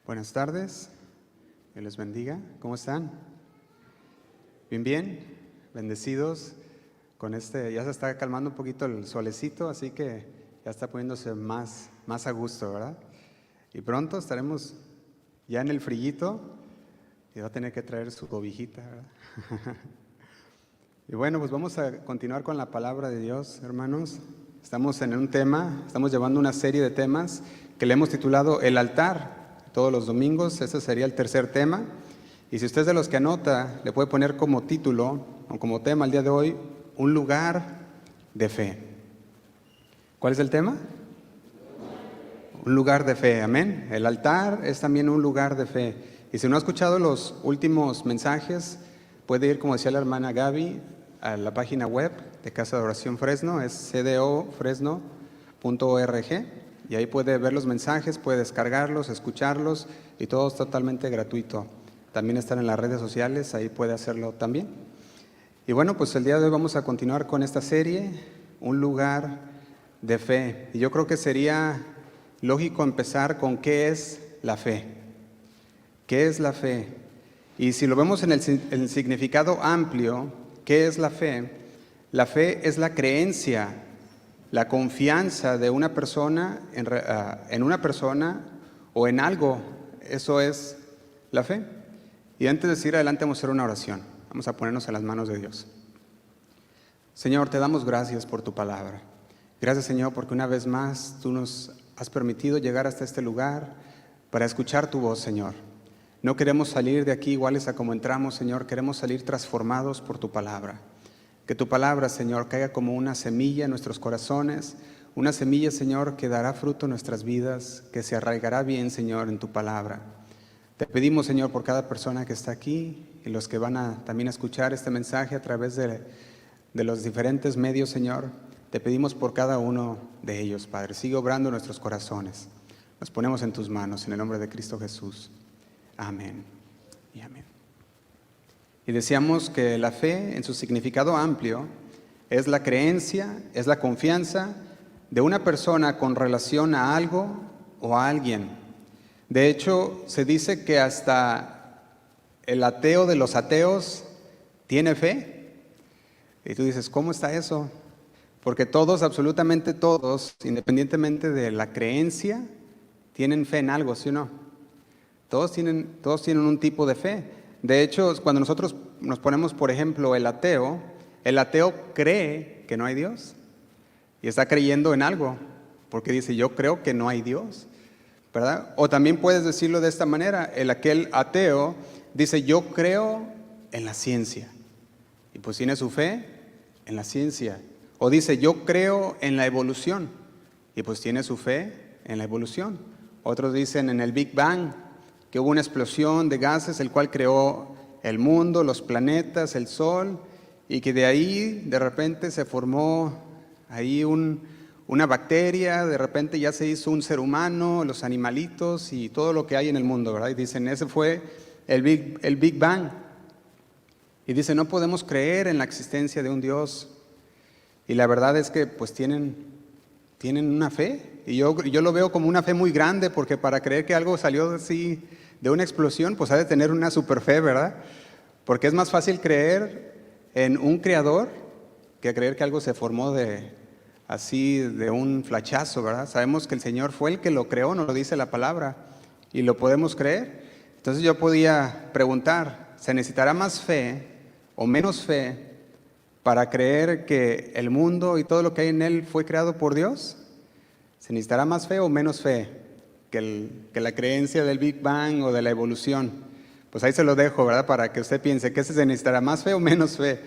Buenas tardes, Dios les bendiga. ¿Cómo están? Bien, bendecidos con ya se está calmando un poquito el solecito, así que ya está poniéndose más a gusto, ¿verdad? Y pronto estaremos ya en el frillito y va a tener que traer su cobijita, ¿verdad? Y bueno, pues vamos a continuar con la palabra de Dios, hermanos. Estamos llevando una serie de temas que le hemos titulado El altar. Todos los domingos, ese sería el tercer tema. Y si usted es de los que anota, le puede poner como título o como tema el día de hoy, un lugar de fe. ¿Cuál es el tema? Un lugar de fe, amén. El altar es también un lugar de fe. Y si no ha escuchado los últimos mensajes, puede ir, como decía la hermana Gaby, a la página web de Casa de Oración Fresno, es cdofresno.org. Y ahí puede ver los mensajes, puede descargarlos, escucharlos y todo es totalmente gratuito. También están en las redes sociales, ahí puede hacerlo también. Y bueno, pues el día de hoy vamos a continuar con esta serie, un lugar de fe. Y yo creo que sería lógico empezar con ¿qué es la fe? ¿Qué es la fe? Y si lo vemos en el significado amplio, ¿qué es la fe? La fe es la creencia, la confianza de una persona en una persona o en algo. Eso es la fe. Y antes de seguir adelante vamos a hacer una oración. Vamos a ponernos en las manos de Dios. Señor, te damos gracias por tu palabra. Gracias, Señor, porque una vez más tú nos has permitido llegar hasta este lugar para escuchar tu voz, Señor. No queremos salir de aquí iguales a como entramos, Señor. Queremos salir transformados por tu palabra. Que tu palabra, Señor, caiga como una semilla en nuestros corazones, una semilla, Señor, que dará fruto en nuestras vidas, que se arraigará bien, Señor, en tu palabra. Te pedimos, Señor, por cada persona que está aquí y los que van a también escuchar este mensaje a través de los diferentes medios, Señor. Te pedimos por cada uno de ellos, Padre. Sigue obrando en nuestros corazones. Nos ponemos en tus manos, en el nombre de Cristo Jesús. Amén y amén. Y decíamos que la fe, en su significado amplio, es la creencia, es la confianza de una persona con relación a algo o a alguien. De hecho, se dice que hasta el ateo de los ateos tiene fe. Y tú dices, ¿cómo está eso? Porque todos, absolutamente todos, independientemente de la creencia, tienen fe en algo, ¿sí o no? Todos tienen un tipo de fe. De hecho, cuando nosotros nos ponemos, por ejemplo, el ateo cree que no hay Dios y está creyendo en algo, porque dice, yo creo que no hay Dios, ¿verdad? O también puedes decirlo de esta manera, aquel ateo dice, yo creo en la ciencia, y pues tiene su fe en la ciencia. O dice, yo creo en la evolución, y pues tiene su fe en la evolución. Otros dicen en el Big Bang, que hubo una explosión de gases, el cual creó el mundo, los planetas, el sol, y que de ahí de repente se formó ahí una bacteria, de repente ya se hizo un ser humano, los animalitos y todo lo que hay en el mundo, ¿verdad? Y dicen, ese fue el Big Bang. Y dicen, no podemos creer en la existencia de un Dios. Y la verdad es que pues tienen una fe, y yo lo veo como una fe muy grande, porque para creer que algo salió así de una explosión, pues ha de tener una super fe, ¿verdad? Porque es más fácil creer en un creador que creer que algo se formó de un flachazo, ¿verdad? Sabemos que el Señor fue el que lo creó, nos lo dice la palabra, y lo podemos creer. Entonces yo podía preguntar, ¿se necesitará más fe o menos fe para creer que el mundo y todo lo que hay en él fue creado por Dios? ¿Se necesitará más fe o menos fe que la creencia del Big Bang o de la evolución? Pues ahí se lo dejo, ¿verdad? Para que usted piense, ¿qué se necesitará más fe o menos fe?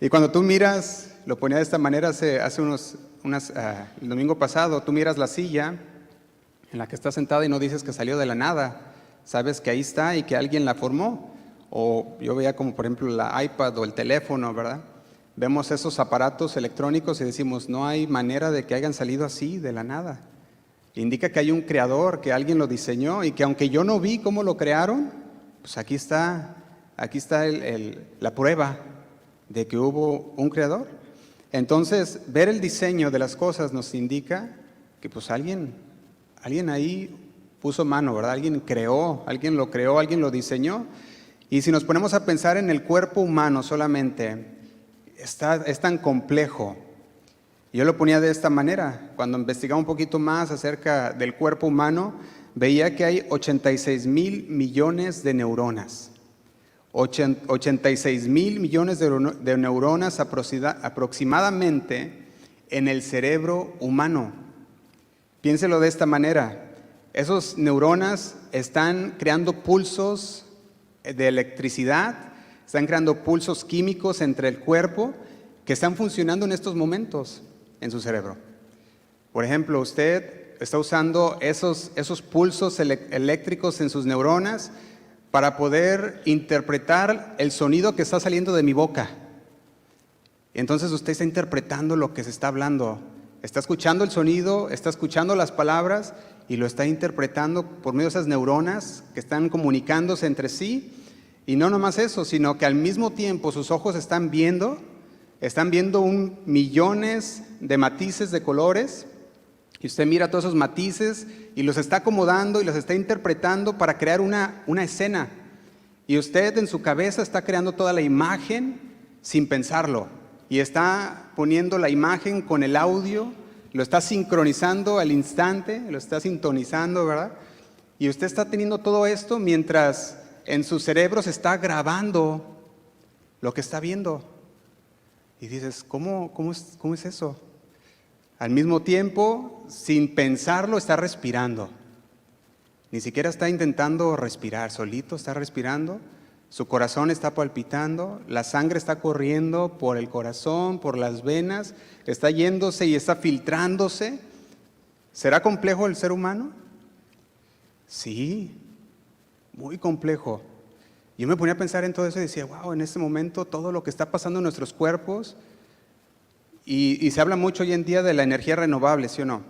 Y cuando tú miras, lo ponía de esta manera el domingo pasado, tú miras la silla en la que estás sentada y no dices que salió de la nada. Sabes que ahí está y que alguien la formó. O yo veía como por ejemplo la iPad o el teléfono, ¿verdad? Vemos esos aparatos electrónicos y decimos, no hay manera de que hayan salido así de la nada. Indica que hay un creador, que alguien lo diseñó y que aunque yo no vi cómo lo crearon, pues aquí está la prueba de que hubo un creador. Entonces, ver el diseño de las cosas nos indica que pues alguien ahí puso mano, ¿verdad? Alguien lo creó, alguien lo diseñó. Y si nos ponemos a pensar en el cuerpo humano solamente, es tan complejo. Yo lo ponía de esta manera. Cuando investigaba un poquito más acerca del cuerpo humano, veía que hay 86,000 millones de neuronas. 86,000 millones de neuronas aproximadamente en el cerebro humano. Piénselo de esta manera. Esos neuronas están creando pulsos de electricidad, están creando pulsos químicos entre el cuerpo que están funcionando en estos momentos en su cerebro. Por ejemplo, usted está usando esos pulsos eléctricos en sus neuronas para poder interpretar el sonido que está saliendo de mi boca. Entonces usted está interpretando lo que se está hablando. Está escuchando el sonido, está escuchando las palabras y lo está interpretando por medio de esas neuronas que están comunicándose entre sí. Y no nomás eso, sino que al mismo tiempo sus ojos están viendo millones de matices de colores. Y usted mira todos esos matices y los está acomodando y los está interpretando para crear una escena. Y usted en su cabeza está creando toda la imagen sin pensarlo. Y está poniendo la imagen con el audio, lo está sincronizando al instante, lo está sintonizando, ¿verdad? Y usted está teniendo todo esto mientras en su cerebro se está grabando lo que está viendo. Y dices, ¿cómo es eso? Al mismo tiempo, sin pensarlo, está respirando. Ni siquiera está intentando respirar, solito está respirando. Su corazón está palpitando, la sangre está corriendo por el corazón, por las venas, está yéndose y está filtrándose. ¿Será complejo el ser humano? Sí, muy complejo. Yo me ponía a pensar en todo eso y decía, wow, en este momento todo lo que está pasando en nuestros cuerpos, y se habla mucho hoy en día de la energía renovable, ¿sí o no?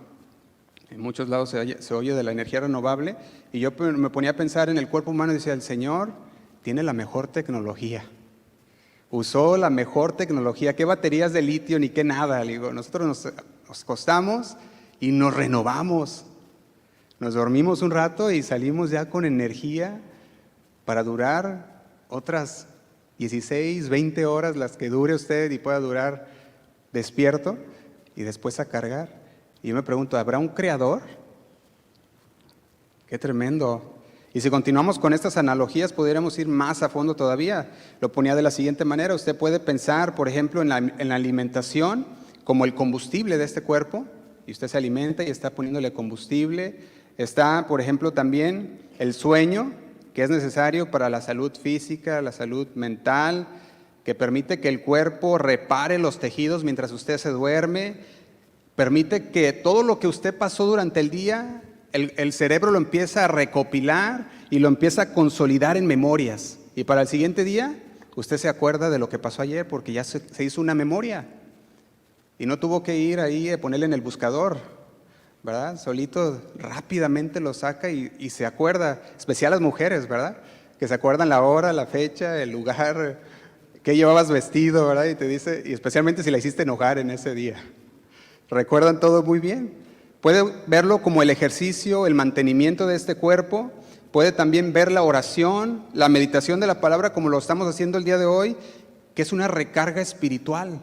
En muchos lados se oye de la energía renovable, y yo me ponía a pensar en el cuerpo humano y decía, el Señor tiene la mejor tecnología. Usó la mejor tecnología. ¿Qué baterías de litio ni qué nada? Digo, nosotros nos acostamos y nos renovamos. Nos dormimos un rato y salimos ya con energía para durar otras 16, 20 horas, las que dure usted y pueda durar despierto, y después a cargar. Y yo me pregunto, ¿habrá un creador? ¡Qué tremendo! Y si continuamos con estas analogías, podríamos ir más a fondo todavía. Lo ponía de la siguiente manera. Usted puede pensar, por ejemplo, en la alimentación como el combustible de este cuerpo, y usted se alimenta y está poniéndole combustible. Está, por ejemplo, también el sueño, que es necesario para la salud física, la salud mental, que permite que el cuerpo repare los tejidos mientras usted se duerme, permite que todo lo que usted pasó durante el día, el cerebro lo empieza a recopilar y lo empieza a consolidar en memorias. Y para el siguiente día, usted se acuerda de lo que pasó ayer porque ya se hizo una memoria. Y no tuvo que ir ahí a ponerle en el buscador, ¿verdad? Solito rápidamente lo saca y se acuerda, especial las mujeres, ¿verdad? Que se acuerdan la hora, la fecha, el lugar, qué llevabas vestido, ¿verdad? Y te dice, y especialmente si la hiciste enojar en ese día. Recuerdan todo muy bien. Puede verlo como el ejercicio, el mantenimiento de este cuerpo. Puede también ver la oración, la meditación de la palabra como lo estamos haciendo el día de hoy, que es una recarga espiritual.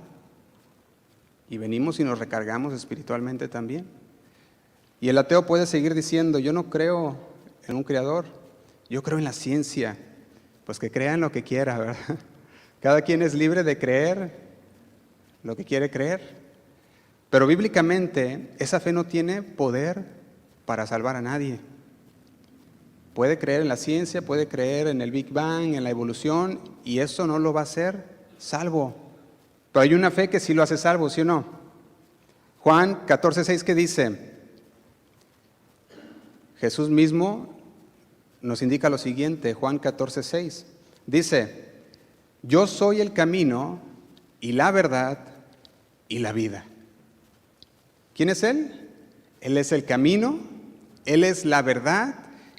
Y venimos y nos recargamos espiritualmente también. Y el ateo puede seguir diciendo, yo no creo en un creador, yo creo en la ciencia. Pues que crea en lo que quiera, ¿verdad? Cada quien es libre de creer lo que quiere creer. Pero bíblicamente esa fe no tiene poder para salvar a nadie. Puede creer en la ciencia, puede creer en el Big Bang, en la evolución, y eso no lo va a hacer salvo. Pero hay una fe que sí lo hace salvo, ¿sí o no? Juan 14:6, ¿qué dice? Jesús mismo nos indica lo siguiente, Juan 14:6. Dice, yo soy el camino y la verdad y la vida. ¿Quién es Él? Él es el camino, Él es la verdad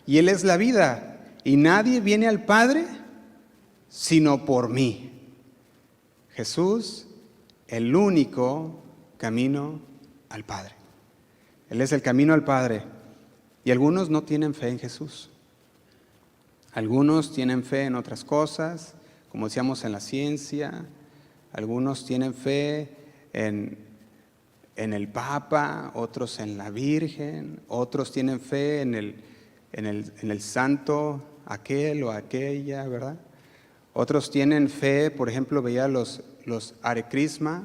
y Él es la vida. Y nadie viene al Padre sino por mí. Jesús, el único camino al Padre. Él es el camino al Padre. Y algunos no tienen fe en Jesús. Algunos tienen fe en otras cosas, como decíamos en la ciencia. Algunos tienen fe en el Papa, otros en la Virgen, otros tienen fe en el santo aquel o aquella, ¿verdad? Otros tienen fe, por ejemplo, veía los Hare Krishna,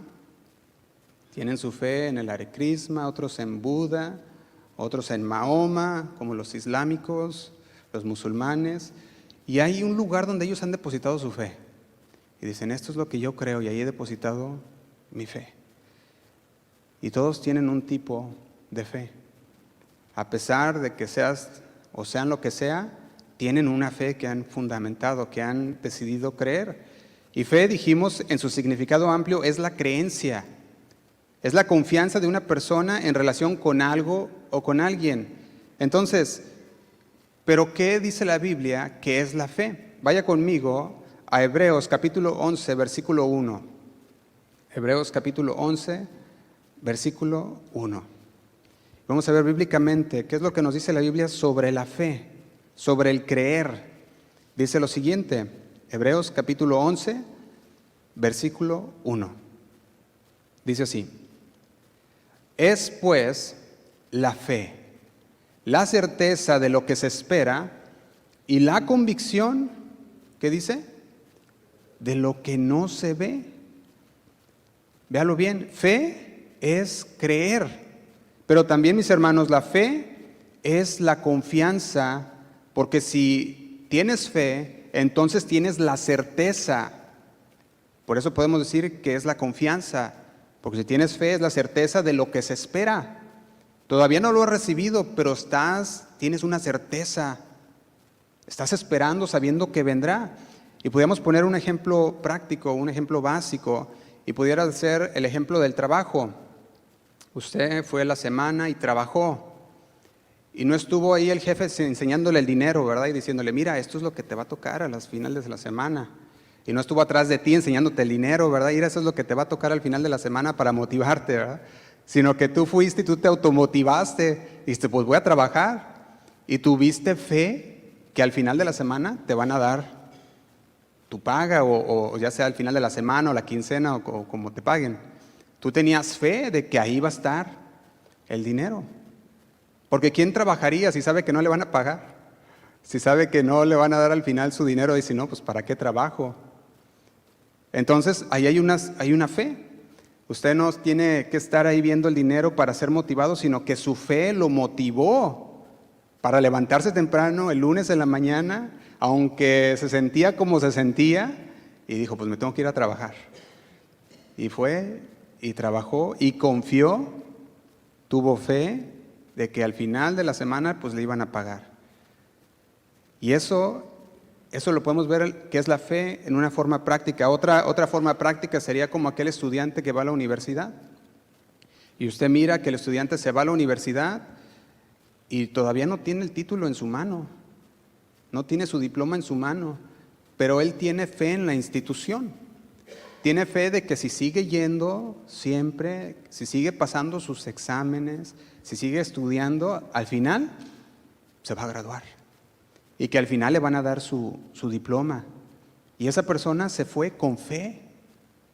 tienen su fe en el Hare Krishna, otros en Buda, otros en Mahoma, como los islámicos, los musulmanes, y hay un lugar donde ellos han depositado su fe. Y dicen, esto es lo que yo creo, y ahí he depositado mi fe. Y todos tienen un tipo de fe. A pesar de que seas o sean lo que sea, tienen una fe que han fundamentado, que han decidido creer. Y fe, dijimos, en su significado amplio, es la creencia. Es la confianza de una persona en relación con algo o con alguien. Entonces, ¿pero qué dice la Biblia que es la fe? Vaya conmigo a Hebreos capítulo 11, versículo 1. Hebreos capítulo 11, versículo 1. Vamos a ver bíblicamente qué es lo que nos dice la Biblia sobre la fe, sobre el creer. Dice lo siguiente, Hebreos capítulo 11, versículo 1. Dice así: es pues la fe, la certeza de lo que se espera y la convicción, ¿qué dice? De lo que no se ve. Véalo bien, fe es creer, pero también, mis hermanos, la fe es la confianza, porque si tienes fe, entonces tienes la certeza. Por eso podemos decir que es la confianza, porque si tienes fe es la certeza de lo que se espera. Todavía no lo has recibido, pero tienes una certeza. Estás esperando, sabiendo que vendrá. Y podríamos poner un ejemplo práctico, un ejemplo básico, y pudiera ser el ejemplo del trabajo. Usted fue la semana y trabajó, y no estuvo ahí el jefe enseñándole el dinero, ¿verdad? Y diciéndole, mira, esto es lo que te va a tocar a las finales de la semana. Y no estuvo atrás de ti enseñándote el dinero, ¿verdad? Y eso es lo que te va a tocar al final de la semana para motivarte, ¿verdad? Sino que tú fuiste y tú te automotivaste. Y dijiste, pues voy a trabajar. Y tuviste fe que al final de la semana te van a dar tu paga, o ya sea al final de la semana o la quincena o como te paguen. Tú tenías fe de que ahí va a estar el dinero. Porque ¿quién trabajaría si sabe que no le van a pagar? Si sabe que no le van a dar al final su dinero, dice, no, pues ¿para qué trabajo? Entonces, ahí hay una fe. Usted no tiene que estar ahí viendo el dinero para ser motivado, sino que su fe lo motivó para levantarse temprano el lunes en la mañana, aunque se sentía como se sentía, y dijo, pues me tengo que ir a trabajar. Y fue, y trabajó, y confió, tuvo fe de que al final de la semana pues le iban a pagar. Y eso lo podemos ver que es la fe en una forma práctica. Otra forma práctica sería como aquel estudiante que va a la universidad. Y usted mira que el estudiante se va a la universidad y todavía no tiene el título en su mano, no tiene su diploma en su mano, pero él tiene fe en la institución. Tiene fe de que si sigue yendo siempre, si sigue pasando sus exámenes, si sigue estudiando, al final se va a graduar. Y que al final le van a dar su diploma. Y esa persona se fue con fe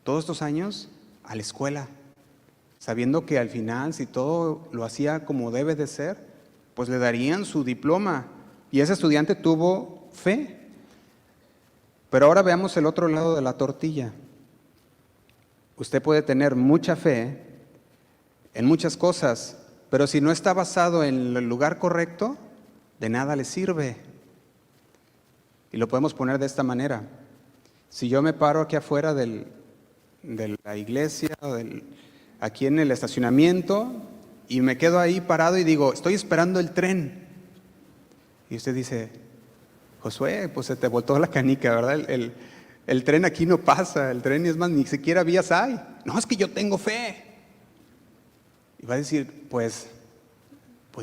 todos estos años a la escuela, sabiendo que al final, si todo lo hacía como debe de ser, pues le darían su diploma. Y ese estudiante tuvo fe. Pero ahora veamos el otro lado de la tortilla. Usted puede tener mucha fe en muchas cosas, pero si no está basado en el lugar correcto, de nada le sirve. Y lo podemos poner de esta manera. Si yo me paro aquí afuera de la iglesia, aquí en el estacionamiento, y me quedo ahí parado y digo, estoy esperando el tren. Y usted dice, Josué, pues se te botó la canica, ¿verdad? El tren aquí no pasa, el tren es más, ni siquiera vías hay. No, es que yo tengo fe. Y va a decir, pues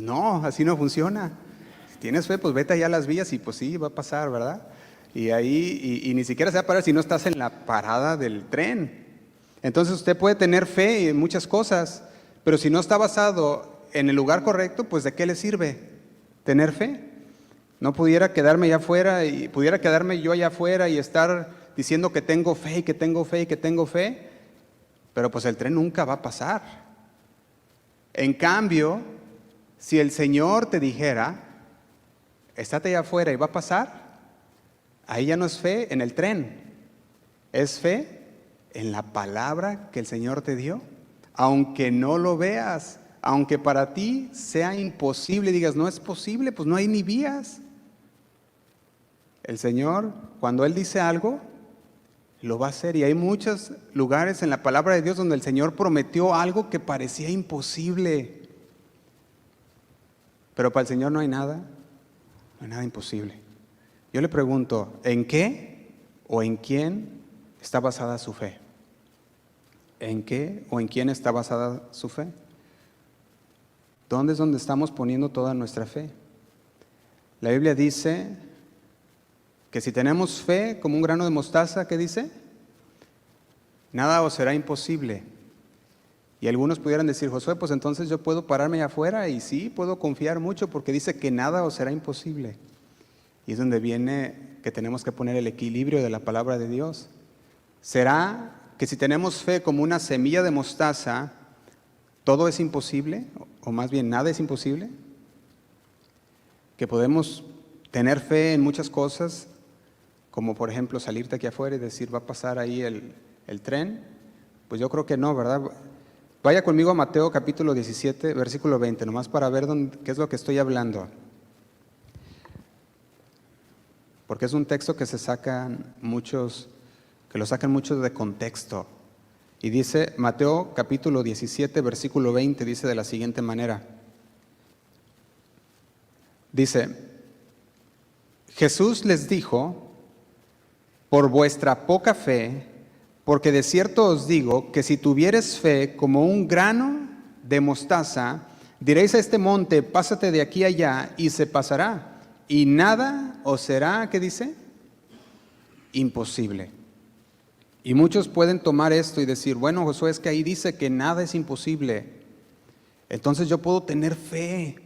no, así no funciona. Si tienes fe, pues vete allá a las vías y pues sí, va a pasar, ¿verdad? Y ahí, y ni siquiera se va a parar si no estás en la parada del tren. Entonces usted puede tener fe en muchas cosas, pero si no está basado en el lugar correcto, pues ¿de qué le sirve? tener fe. No pudiera quedarme allá afuera y pudiera quedarme yo allá afuera y estar diciendo que tengo fe y que tengo fe y que tengo fe, pero pues el tren nunca va a pasar. En cambio, si el Señor te dijera, estate allá afuera y va a pasar, ahí ya no es fe en el tren, es fe en la palabra que el Señor te dio, aunque no lo veas, aunque para ti sea imposible, digas, no es posible, pues no hay ni vías. El Señor, cuando Él dice algo, lo va a hacer. Y hay muchos lugares en la palabra de Dios donde el Señor prometió algo que parecía imposible. Pero para el Señor no hay nada imposible. Yo le pregunto, ¿en qué o en quién está basada su fe? ¿En qué o en quién está basada su fe? ¿Dónde es donde estamos poniendo toda nuestra fe? La Biblia dice que si tenemos fe como un grano de mostaza, ¿qué dice? Nada os será imposible. Y algunos pudieran decir, Josué, pues entonces yo puedo pararme allá afuera y sí, puedo confiar mucho porque dice que nada os será imposible. Y es donde viene que tenemos que poner el equilibrio de la palabra de Dios. ¿Será que si tenemos fe como una semilla de mostaza, todo es imposible? O más bien, nada es imposible. Que podemos tener fe en muchas cosas, como por ejemplo salirte aquí afuera y decir, va a pasar ahí el tren. Pues yo creo que no, ¿verdad? Vaya conmigo a Mateo capítulo 17, versículo 20, nomás para ver qué es lo que estoy hablando. Porque es un texto que lo sacan muchos de contexto. Y dice, Mateo capítulo 17, versículo 20, dice de la siguiente manera. Dice, Jesús les dijo, por vuestra poca fe, porque de cierto os digo que si tuvieres fe como un grano de mostaza, diréis a este monte, pásate de aquí allá, y se pasará, y nada os será, ¿qué dice? Imposible. Y muchos pueden tomar esto y decir, bueno, Josué, es que ahí dice que nada es imposible. Entonces yo puedo tener fe,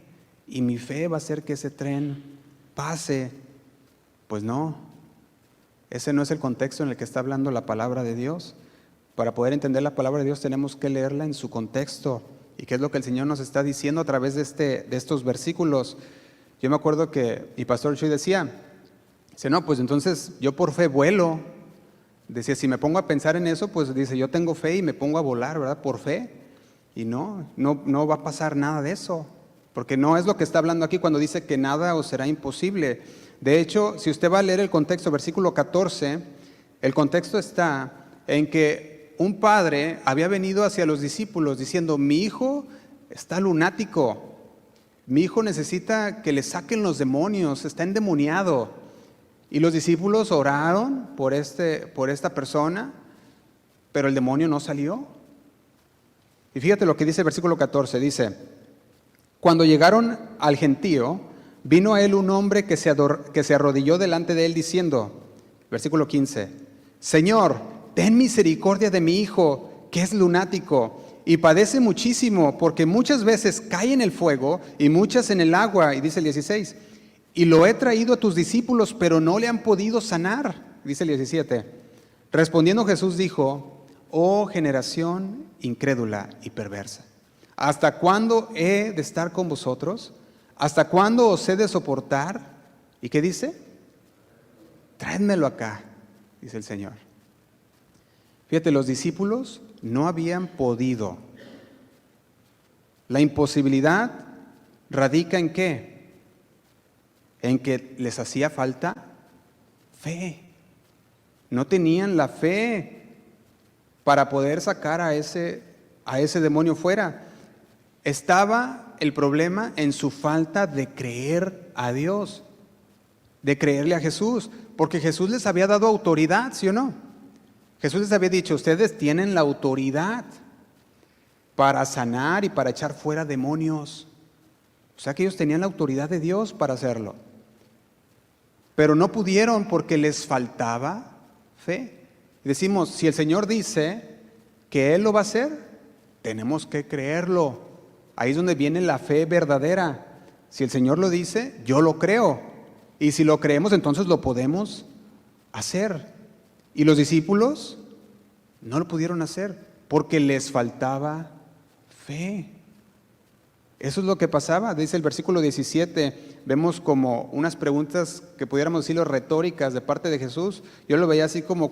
y mi fe va a hacer que ese tren pase. Pues no. Ese no es el contexto en el que está hablando la palabra de Dios. Para poder entender la palabra de Dios tenemos que leerla en su contexto. ¿Y qué es lo que el Señor nos está diciendo a través de estos versículos? Yo me acuerdo que mi pastor Chuy decía, no, pues entonces yo por fe vuelo. Decía, si me pongo a pensar en eso, pues dice, yo tengo fe y me pongo a volar, ¿verdad? Por fe. Y no va a pasar nada de eso. Porque no es lo que está hablando aquí cuando dice que nada os será imposible. De hecho, si usted va a leer el contexto, versículo 14, el contexto está en que un padre había venido hacia los discípulos diciendo, mi hijo está lunático, mi hijo necesita que le saquen los demonios, está endemoniado. Y los discípulos oraron por esta persona, pero el demonio no salió. Y fíjate lo que dice el versículo 14, dice, cuando llegaron al gentío, vino a él un hombre que se arrodilló delante de él diciendo, versículo 15, Señor, ten misericordia de mi hijo, que es lunático, y padece muchísimo, porque muchas veces cae en el fuego y muchas en el agua. Y dice el 16, y lo he traído a tus discípulos, pero no le han podido sanar. Dice el 17, respondiendo Jesús dijo, oh generación incrédula y perversa, ¿hasta cuándo he de estar con vosotros? ¿Hasta cuándo os he de soportar? ¿Y qué dice? Tráedmelo acá, dice el Señor. Fíjate, los discípulos no habían podido. La imposibilidad radica ¿en qué? En que les hacía falta fe. No tenían la fe para poder sacar a ese demonio fuera. Estaba el problema en su falta de creer a Dios, de creerle a Jesús, porque Jesús les había dado autoridad, ¿sí o no? Jesús les había dicho, ustedes tienen la autoridad para sanar y para echar fuera demonios. O sea que ellos tenían la autoridad de Dios para hacerlo. Pero no pudieron porque les faltaba fe. Y decimos, si el Señor dice que Él lo va a hacer, tenemos que creerlo. Ahí es donde viene la fe verdadera. Si el Señor lo dice, yo lo creo. Y si lo creemos, entonces lo podemos hacer. Y los discípulos no lo pudieron hacer porque les faltaba fe. Eso es lo que pasaba. Dice el versículo 17, vemos como unas preguntas que pudiéramos decirlo retóricas de parte de Jesús. Yo lo veía así como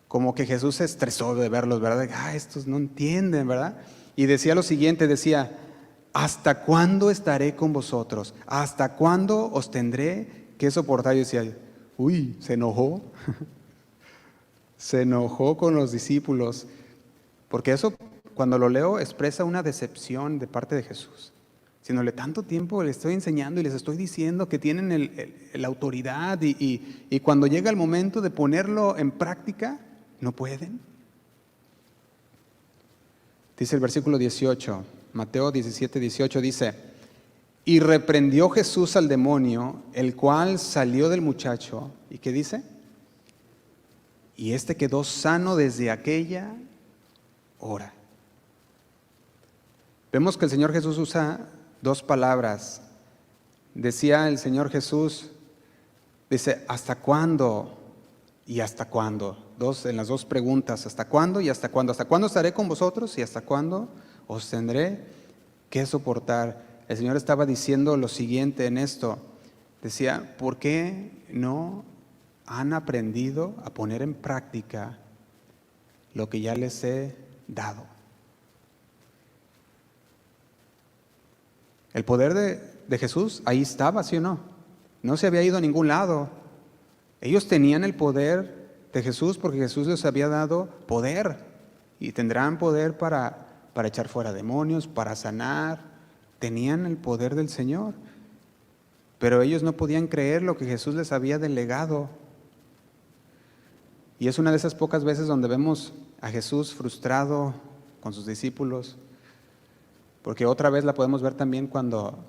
como que Jesús se estresó de verlos, ¿verdad? Estos no entienden, ¿verdad? Y decía lo siguiente, decía: ¿hasta cuándo estaré con vosotros? ¿Hasta cuándo os tendré que soportar? Yo decía, se enojó. Se enojó con los discípulos, porque eso, cuando lo leo, expresa una decepción de parte de Jesús. Diciéndole, tanto tiempo les estoy enseñando y les estoy diciendo que tienen la autoridad y cuando llega el momento de ponerlo en práctica, no pueden. Dice el versículo 18, Mateo 17, 18 dice: y reprendió Jesús al demonio, el cual salió del muchacho. ¿Y qué dice? Y este quedó sano desde aquella hora. Vemos que el Señor Jesús usa dos palabras. Decía el Señor Jesús, dice, ¿hasta cuándo? Y ¿hasta cuándo? En las dos preguntas, ¿hasta cuándo y hasta cuándo? ¿Hasta cuándo estaré con vosotros y hasta cuándo os tendré que soportar? El Señor estaba diciendo lo siguiente en esto. Decía, ¿por qué no han aprendido a poner en práctica lo que ya les he dado? El poder de Jesús ahí estaba, ¿sí o no? No se había ido a ningún lado. Ellos tenían el poder de Jesús porque Jesús les había dado poder y tendrán poder para echar fuera demonios, para sanar. Tenían el poder del Señor, pero ellos no podían creer lo que Jesús les había delegado. Y es una de esas pocas veces donde vemos a Jesús frustrado con sus discípulos, porque otra vez la podemos ver también cuando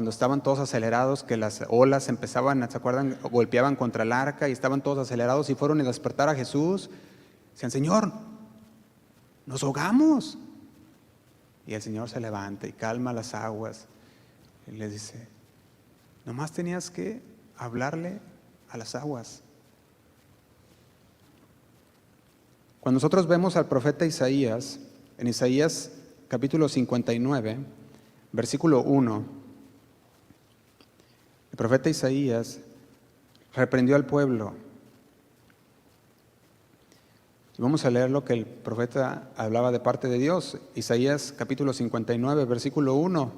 estaban todos acelerados, que las olas empezaban, ¿se acuerdan? Golpeaban contra el arca y estaban todos acelerados y fueron a despertar a Jesús. Decían, Señor, nos ahogamos. Y el Señor se levanta y calma las aguas y les dice, nomás tenías que hablarle a las aguas. Cuando nosotros vemos al profeta Isaías, en Isaías capítulo 59, versículo 1, el profeta Isaías reprendió al pueblo. Y vamos a leer lo que el profeta hablaba de parte de Dios. Isaías capítulo 59, versículo 1,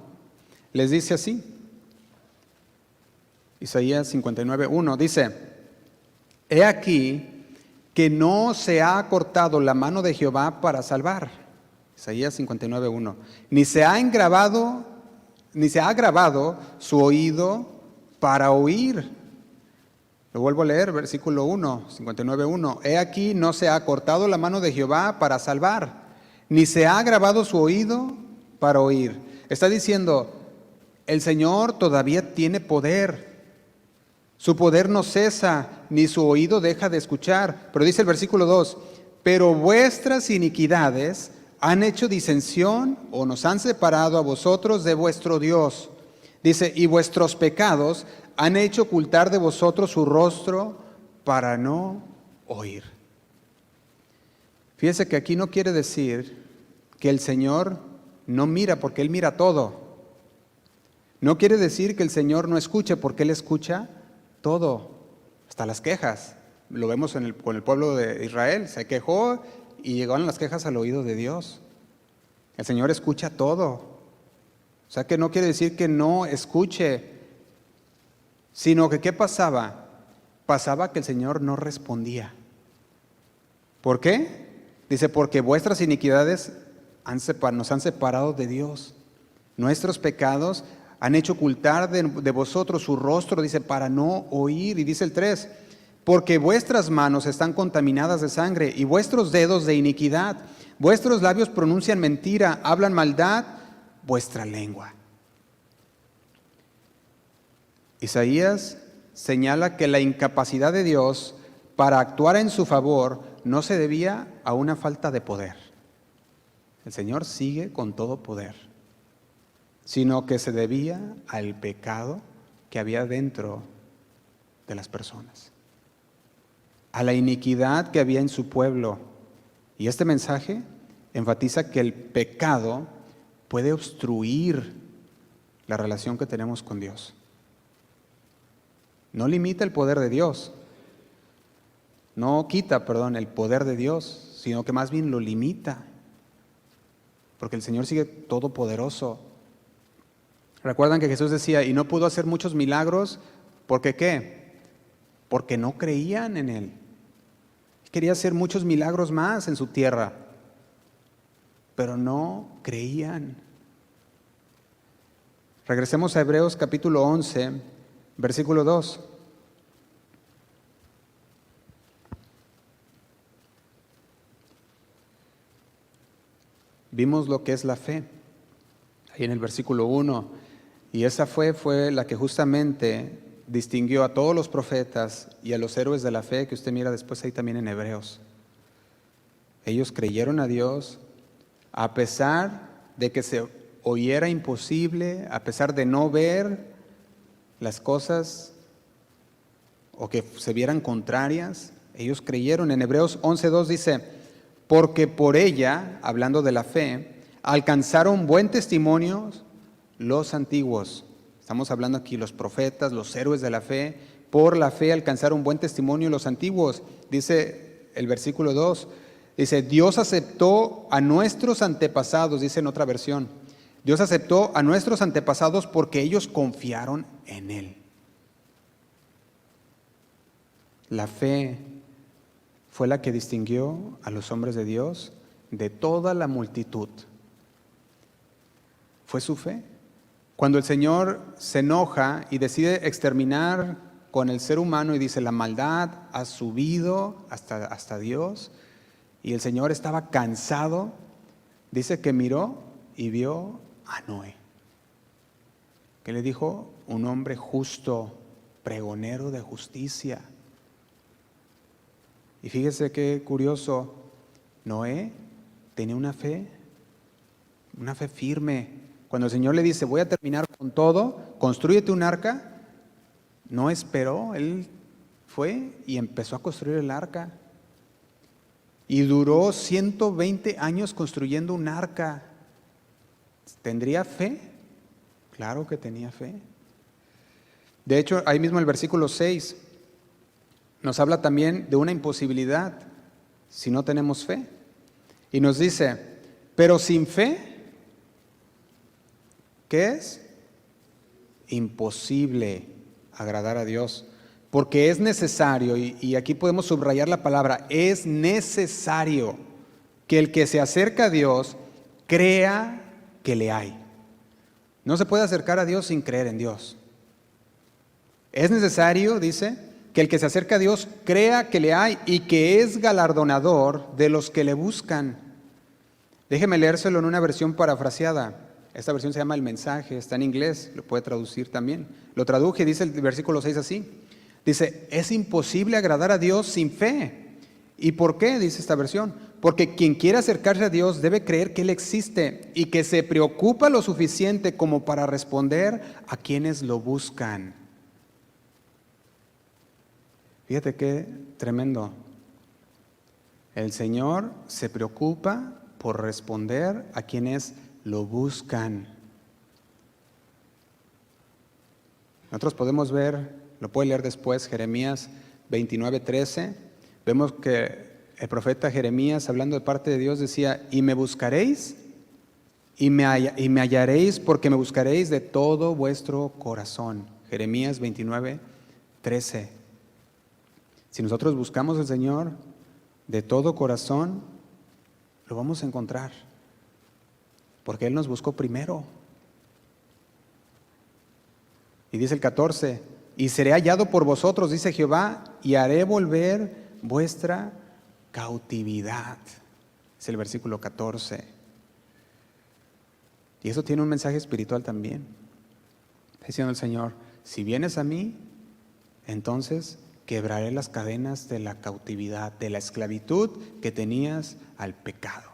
les dice así. Isaías 59, 1 dice, he aquí que no se ha cortado la mano de Jehová para salvar. Isaías 59, 1. Ni se ha agravado su oído para oír. Lo vuelvo a leer, versículo 1, 59, 1. He aquí no se ha cortado la mano de Jehová para salvar, ni se ha agravado su oído para oír. Está diciendo, el Señor todavía tiene poder. Su poder no cesa, ni su oído deja de escuchar. Pero dice el versículo 2, pero vuestras iniquidades han hecho disensión o nos han separado a vosotros de vuestro Dios. Dice, y vuestros pecados han hecho ocultar de vosotros su rostro para no oír. Fíjese que aquí no quiere decir que el Señor no mira, porque Él mira todo. No quiere decir que el Señor no escuche, porque Él escucha todo, hasta las quejas. Lo vemos con el pueblo de Israel, se quejó y llegaron las quejas al oído de Dios. El Señor escucha todo. O sea que no quiere decir que no escuche, sino que ¿qué pasaba? Pasaba que el Señor no respondía. ¿Por qué? Dice, porque vuestras iniquidades nos han separado de Dios. Nuestros pecados han hecho ocultar de vosotros su rostro, dice, para no oír. Y dice el 3, porque vuestras manos están contaminadas de sangre y vuestros dedos de iniquidad. Vuestros labios pronuncian mentira, hablan maldad, vuestra lengua. Isaías señala que la incapacidad de Dios para actuar en su favor no se debía a una falta de poder. El Señor sigue con todo poder. sino que se debía al pecado que había dentro de las personas, a la iniquidad que había en su pueblo. Y este mensaje enfatiza que el pecado puede obstruir la relación que tenemos con Dios. No limita el poder de Dios, no quita, el poder de Dios, sino que más bien lo limita, porque el Señor sigue todopoderoso. Recuerdan que Jesús decía, y no pudo hacer muchos milagros, ¿porque qué? Porque no creían en Él. Quería hacer muchos milagros más en su tierra, pero no creían. Regresemos a Hebreos capítulo 11, versículo 2. Vimos lo que es la fe, ahí en el versículo 1, y esa fe fue la que justamente distinguió a todos los profetas y a los héroes de la fe que usted mira después ahí también en Hebreos. Ellos creyeron a Dios a pesar de que se oyera imposible, a pesar de no ver las cosas o que se vieran contrarias. Ellos creyeron. En Hebreos 11:2 dice, porque por ella, hablando de la fe, alcanzaron buen testimonio los antiguos. Estamos hablando aquí los profetas, los héroes de la fe. Por la fe alcanzaron buen testimonio los antiguos. Dice el versículo 2, dice, Dios aceptó a nuestros antepasados, dice en otra versión, Dios aceptó a nuestros antepasados porque ellos confiaron en Él. La fe fue la que distinguió a los hombres de Dios de toda la multitud. Fue su fe. Cuando el Señor se enoja y decide exterminar con el ser humano y dice, la maldad ha subido hasta Dios, y el Señor estaba cansado, dice que miró y vio a Noé. ¿Qué le dijo? Un hombre justo, pregonero de justicia. Y fíjese qué curioso, Noé tenía una fe firme. Cuando el Señor le dice, voy a terminar con todo, constrúyete un arca, no esperó, él fue y empezó a construir el arca. Y duró 120 años construyendo un arca. ¿Tendría fe? Claro que tenía fe. De hecho, ahí mismo el versículo 6 nos habla también de una imposibilidad si no tenemos fe. Y nos dice, pero sin fe, ¿qué es? Imposible agradar a Dios. Porque es necesario, y aquí podemos subrayar la palabra, es necesario que el que se acerca a Dios crea que le hay. No se puede acercar a Dios sin creer en Dios. Es necesario, dice, que el que se acerca a Dios crea que le hay y que es galardonador de los que le buscan. Déjeme leérselo en una versión parafraseada. Esta versión se llama El Mensaje, está en inglés, lo puede traducir también. Lo traduje, dice el versículo 6 así. Dice, es imposible agradar a Dios sin fe. ¿Y por qué? Dice esta versión. Porque quien quiere acercarse a Dios debe creer que Él existe y que se preocupa lo suficiente como para responder a quienes lo buscan. Fíjate qué tremendo. El Señor se preocupa por responder a quienes lo buscan. Nosotros podemos ver, lo puede leer después, Jeremías 29:13. Vemos que el profeta Jeremías, hablando de parte de Dios, decía, y me buscaréis y me hallaréis porque me buscaréis de todo vuestro corazón. Jeremías 29:13. Si nosotros buscamos al Señor de todo corazón, lo vamos a encontrar. Porque Él nos buscó primero. Y dice el 14, y seré hallado por vosotros, dice Jehová, y haré volver vuestra cautividad. Es el versículo 14. Y eso tiene un mensaje espiritual también. Está diciendo el Señor, si vienes a mí, entonces quebraré las cadenas de la cautividad, de la esclavitud que tenías al pecado.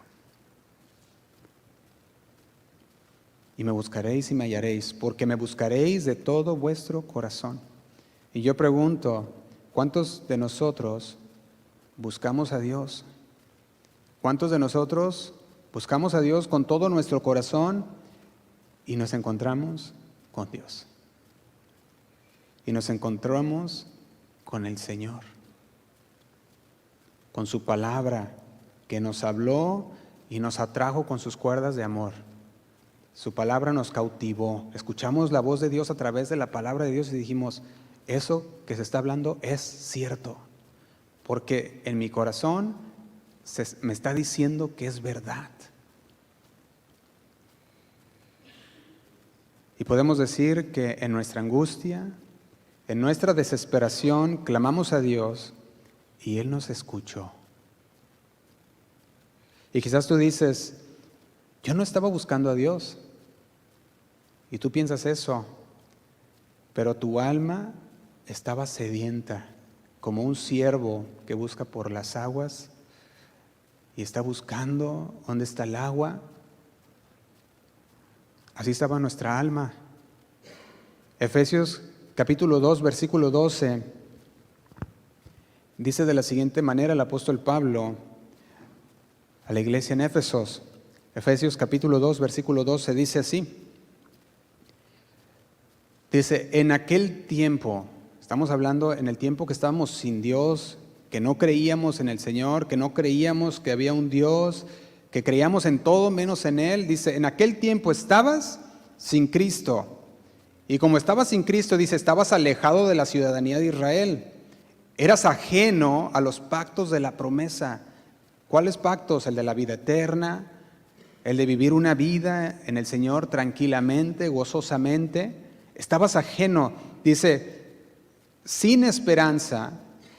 y me buscaréis y me hallaréis, porque me buscaréis de todo vuestro corazón. Y yo pregunto, ¿cuántos de nosotros buscamos a Dios? ¿Cuántos de nosotros buscamos a Dios con todo nuestro corazón y nos encontramos con Dios? Y nos encontramos con el Señor, con su palabra que nos habló y nos atrajo con sus cuerdas de amor. Su palabra nos cautivó. Escuchamos la voz de Dios a través de la palabra de Dios y dijimos, eso que se está hablando es cierto, porque en mi corazón me está diciendo que es verdad. Y podemos decir que en nuestra angustia, en nuestra desesperación, clamamos a Dios y Él nos escuchó. Y quizás tú dices, yo no estaba buscando a Dios. Y tú piensas eso, pero tu alma estaba sedienta, como un ciervo que busca por las aguas y está buscando dónde está el agua. Así estaba nuestra alma. Efesios capítulo 2, versículo 12, dice de la siguiente manera el apóstol Pablo a la iglesia en Éfesos. Efesios capítulo 2, versículo 12 dice así. Dice, en aquel tiempo, estamos hablando en el tiempo que estábamos sin Dios, que no creíamos en el Señor, que no creíamos que había un Dios, que creíamos en todo menos en Él. Dice, en aquel tiempo estabas sin Cristo. Y como estabas sin Cristo, dice, estabas alejado de la ciudadanía de Israel. Eras ajeno a los pactos de la promesa. ¿Cuáles pactos? El de la vida eterna, el de vivir una vida en el Señor tranquilamente, gozosamente. Estabas ajeno, dice, sin esperanza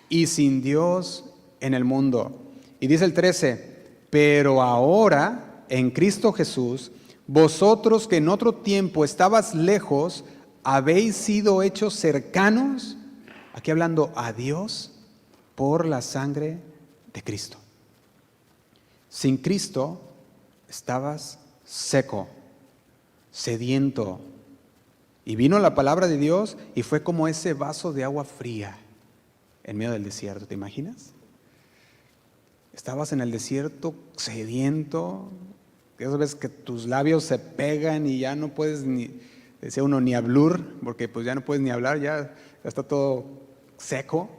y sin Dios en el mundo. Y dice el 13, pero ahora en Cristo Jesús, vosotros que en otro tiempo estabas lejos, habéis sido hechos cercanos, aquí hablando a Dios, por la sangre de Cristo. Sin Cristo estabas seco, sediento. Y vino la palabra de Dios y fue como ese vaso de agua fría en medio del desierto, ¿te imaginas? Estabas en el desierto sediento, esas veces que tus labios se pegan y ya no puedes ni, decía uno, ni hablar, porque pues ya no puedes ni hablar, ya está todo seco.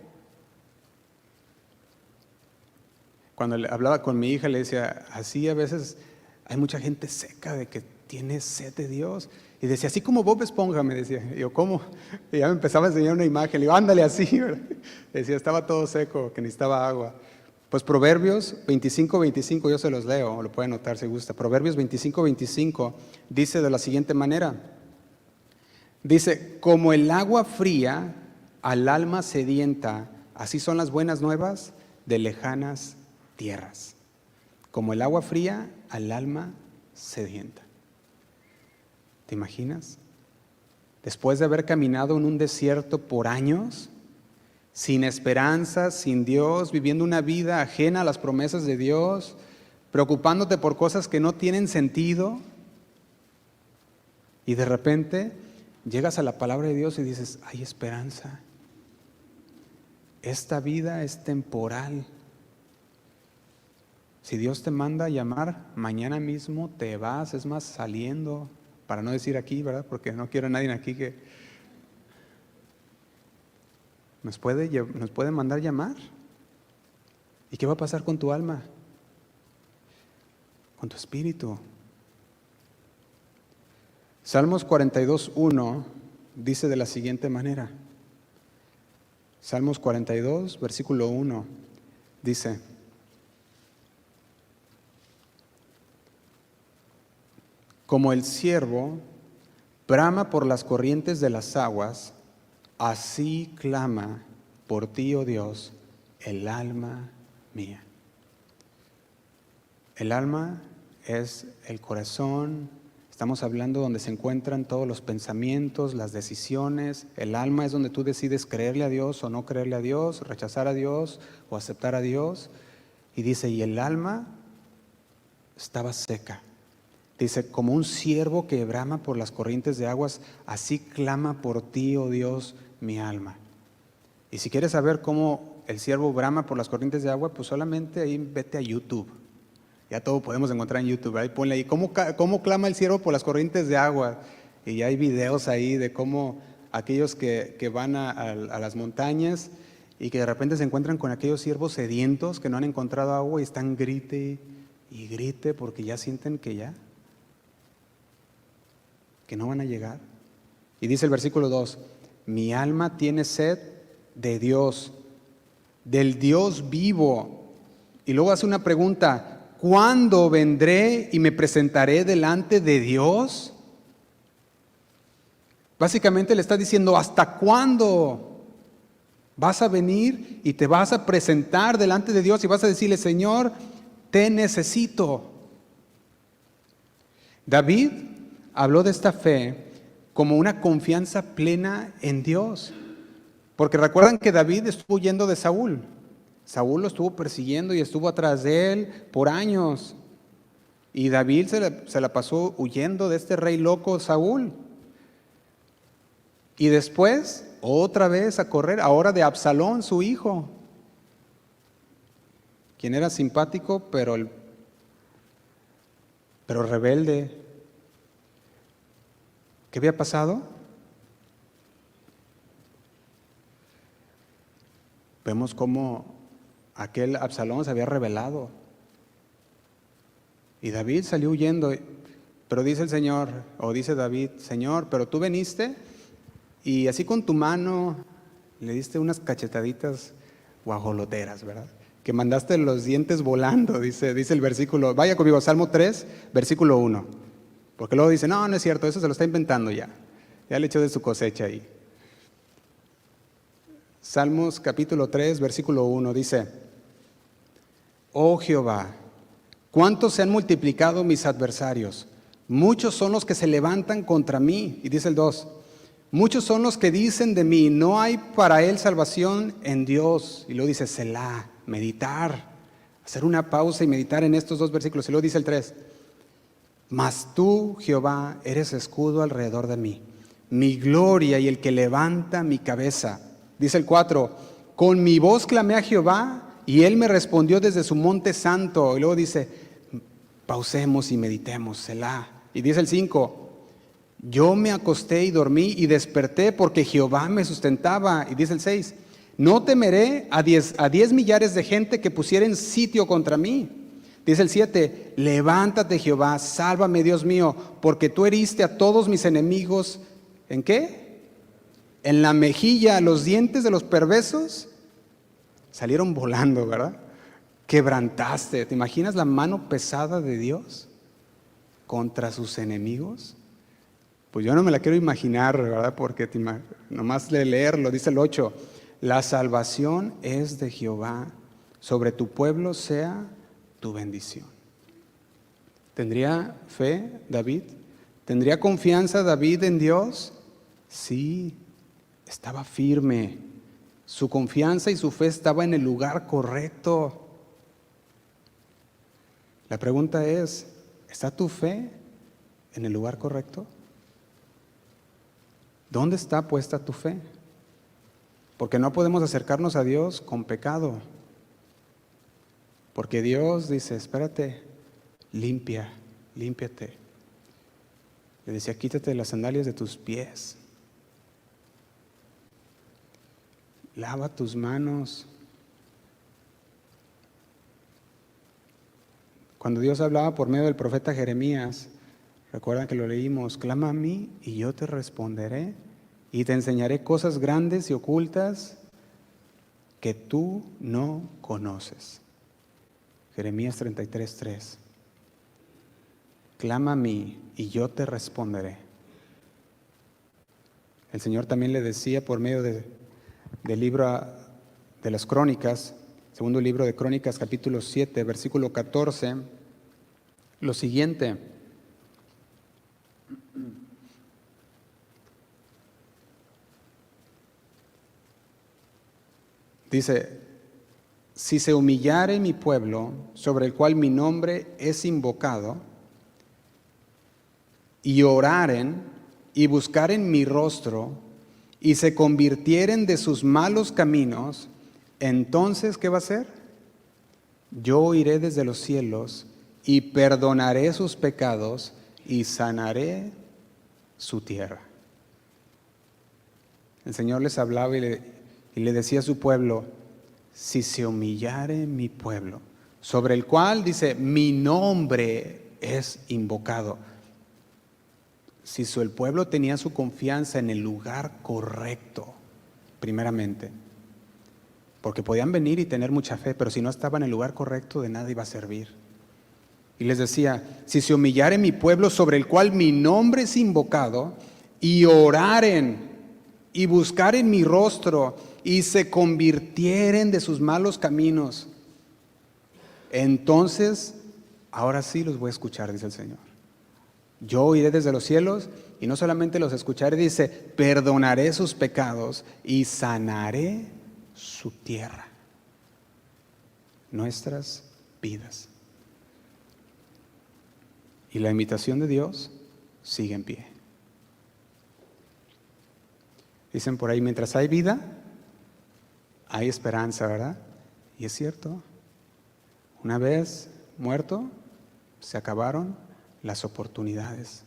Cuando hablaba con mi hija le decía, así a veces hay mucha gente seca de que tiene sed de Dios. Y decía, así como Bob Esponja, me decía. Y yo, ¿cómo? Y ya me empezaba a enseñar una imagen. Le digo, ándale así, ¿verdad? Decía, estaba todo seco, que necesitaba agua. Pues Proverbios 25:25, yo se los leo, lo pueden anotar si gusta. Proverbios 25:25 dice de la siguiente manera. Dice, como el agua fría al alma sedienta, así son las buenas nuevas de lejanas tierras. Como el agua fría al alma sedienta. ¿Te imaginas? Después de haber caminado en un desierto por años, sin esperanza, sin Dios, viviendo una vida ajena a las promesas de Dios, preocupándote por cosas que no tienen sentido, y de repente llegas a la palabra de Dios y dices, hay esperanza. Esta vida es temporal. Si Dios te manda a llamar, mañana mismo te vas, es más, saliendo. Para no decir aquí, ¿verdad? Porque no quiero a nadie aquí que nos puede mandar llamar. ¿Y qué va a pasar con tu alma? Con tu espíritu. Salmos 42:1 dice de la siguiente manera. Salmos 42, versículo 1 dice, como el ciervo brama por las corrientes de las aguas, así clama por ti, oh Dios, el alma mía. El alma es el corazón, estamos hablando donde se encuentran todos los pensamientos, las decisiones. El alma es donde tú decides creerle a Dios o no creerle a Dios, rechazar a Dios o aceptar a Dios. Y dice, y el alma estaba seca. Dice, como un ciervo que brama por las corrientes de aguas, así clama por ti, oh Dios, mi alma. Y si quieres saber cómo el ciervo brama por las corrientes de agua, pues solamente ahí vete a YouTube. Ya todo podemos encontrar en YouTube. Ahí ponle ahí, ¿cómo clama el ciervo por las corrientes de agua? Y ya hay videos ahí de cómo aquellos que van a las montañas y que de repente se encuentran con aquellos ciervos sedientos que no han encontrado agua y están grite y grite porque ya sienten que no van a llegar. Y dice el versículo 2, mi alma tiene sed de Dios, del Dios vivo. Y luego hace una pregunta, ¿cuándo vendré y me presentaré delante de Dios? Básicamente le está diciendo, ¿hasta cuándo vas a venir y te vas a presentar delante de Dios y vas a decirle, Señor, te necesito? David habló de esta fe como una confianza plena en Dios. Porque recuerdan que David estuvo huyendo de Saúl. Saúl lo estuvo persiguiendo y estuvo atrás de él por años. Y David se la pasó huyendo de este rey loco Saúl. Y después, otra vez a correr, ahora de Absalón, su hijo. Quien era simpático, pero rebelde. ¿Qué había pasado? Vemos cómo aquel Absalón se había rebelado. Y David salió huyendo. Pero dice el Señor, o dice David, Señor, pero tú veniste y así con tu mano le diste unas cachetaditas guajoloteras, ¿verdad? Que mandaste los dientes volando, dice el versículo. Vaya conmigo, Salmo 3, versículo 1. Porque luego dice, no es cierto, eso se lo está inventando ya. Ya le echó de su cosecha ahí. Salmos capítulo 3, versículo 1 dice, oh Jehová, ¿cuántos se han multiplicado mis adversarios? Muchos son los que se levantan contra mí. Y dice el 2, muchos son los que dicen de mí, no hay para él salvación en Dios. Y luego dice, Selah, meditar, hacer una pausa y meditar en estos dos versículos. Y luego dice el 3, mas tú, Jehová, eres escudo alrededor de mí, mi gloria y el que levanta mi cabeza. Dice el 4, con mi voz clamé a Jehová y él me respondió desde su monte santo. Y luego dice, pausemos y meditemos, Selah. Y dice el 5, yo me acosté y dormí y desperté porque Jehová me sustentaba. Y dice el 6, no temeré a 10 millares de gente que pusieren sitio contra mí. Dice el 7, levántate Jehová, sálvame Dios mío, porque tú heriste a todos mis enemigos. ¿En qué? En la mejilla, los dientes de los perversos salieron volando, ¿verdad? Quebrantaste. ¿Te imaginas la mano pesada de Dios contra sus enemigos? Pues yo no me la quiero imaginar, ¿verdad? Porque nomás de leerlo, dice el 8, la salvación es de Jehová, sobre tu pueblo sea tu bendición. ¿Tendría fe David? ¿Tendría confianza David en Dios? Sí, estaba firme. Su confianza y su fe estaba en el lugar correcto. La pregunta es, ¿está tu fe en el lugar correcto? ¿Dónde está puesta tu fe? Porque no podemos acercarnos a Dios con pecado. Porque Dios dice, espérate, límpiate. Le decía, quítate las sandalias de tus pies. Lava tus manos. Cuando Dios hablaba por medio del profeta Jeremías, recuerdan que lo leímos, clama a mí y yo te responderé y te enseñaré cosas grandes y ocultas que tú no conoces. Jeremías 33:3. Clama a mí y yo te responderé. El Señor también le decía por medio del libro de las Crónicas, segundo libro de Crónicas, capítulo 7, versículo 14, lo siguiente. Dice, si se humillare mi pueblo, sobre el cual mi nombre es invocado, y oraren y buscaren mi rostro y se convirtieren de sus malos caminos, entonces, ¿qué va a hacer? Yo oiré desde los cielos y perdonaré sus pecados y sanaré su tierra. El Señor les hablaba y le decía a su pueblo, si se humillare mi pueblo, sobre el cual, dice, mi nombre es invocado. Si el pueblo tenía su confianza en el lugar correcto, primeramente, porque podían venir y tener mucha fe, pero si no estaba en el lugar correcto, de nada iba a servir. Y les decía, si se humillare mi pueblo sobre el cual mi nombre es invocado, y oraren y buscaren mi rostro y se convirtieren de sus malos caminos, entonces, ahora sí los voy a escuchar, dice el Señor. Yo oiré desde los cielos y no solamente los escucharé, dice, perdonaré sus pecados y sanaré su tierra, nuestras vidas. Y la invitación de Dios sigue en pie. Dicen por ahí, mientras hay vida, hay esperanza, ¿verdad? Y es cierto. Una vez muerto, se acabaron las oportunidades.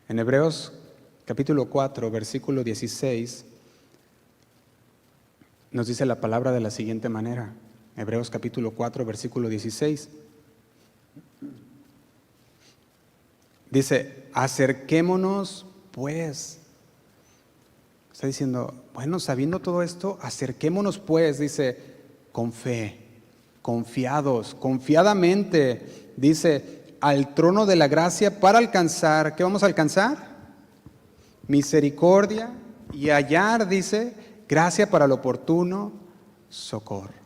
En Hebreos capítulo 4, versículo 16, nos dice la palabra de la siguiente manera. Hebreos capítulo 4, versículo 16. Dice, acerquémonos pues. Está diciendo, bueno, sabiendo todo esto, acerquémonos pues, dice, con fe, confiados, confiadamente, dice, al trono de la gracia para alcanzar, ¿qué vamos a alcanzar? Misericordia y hallar, dice, gracia para el oportuno socorro.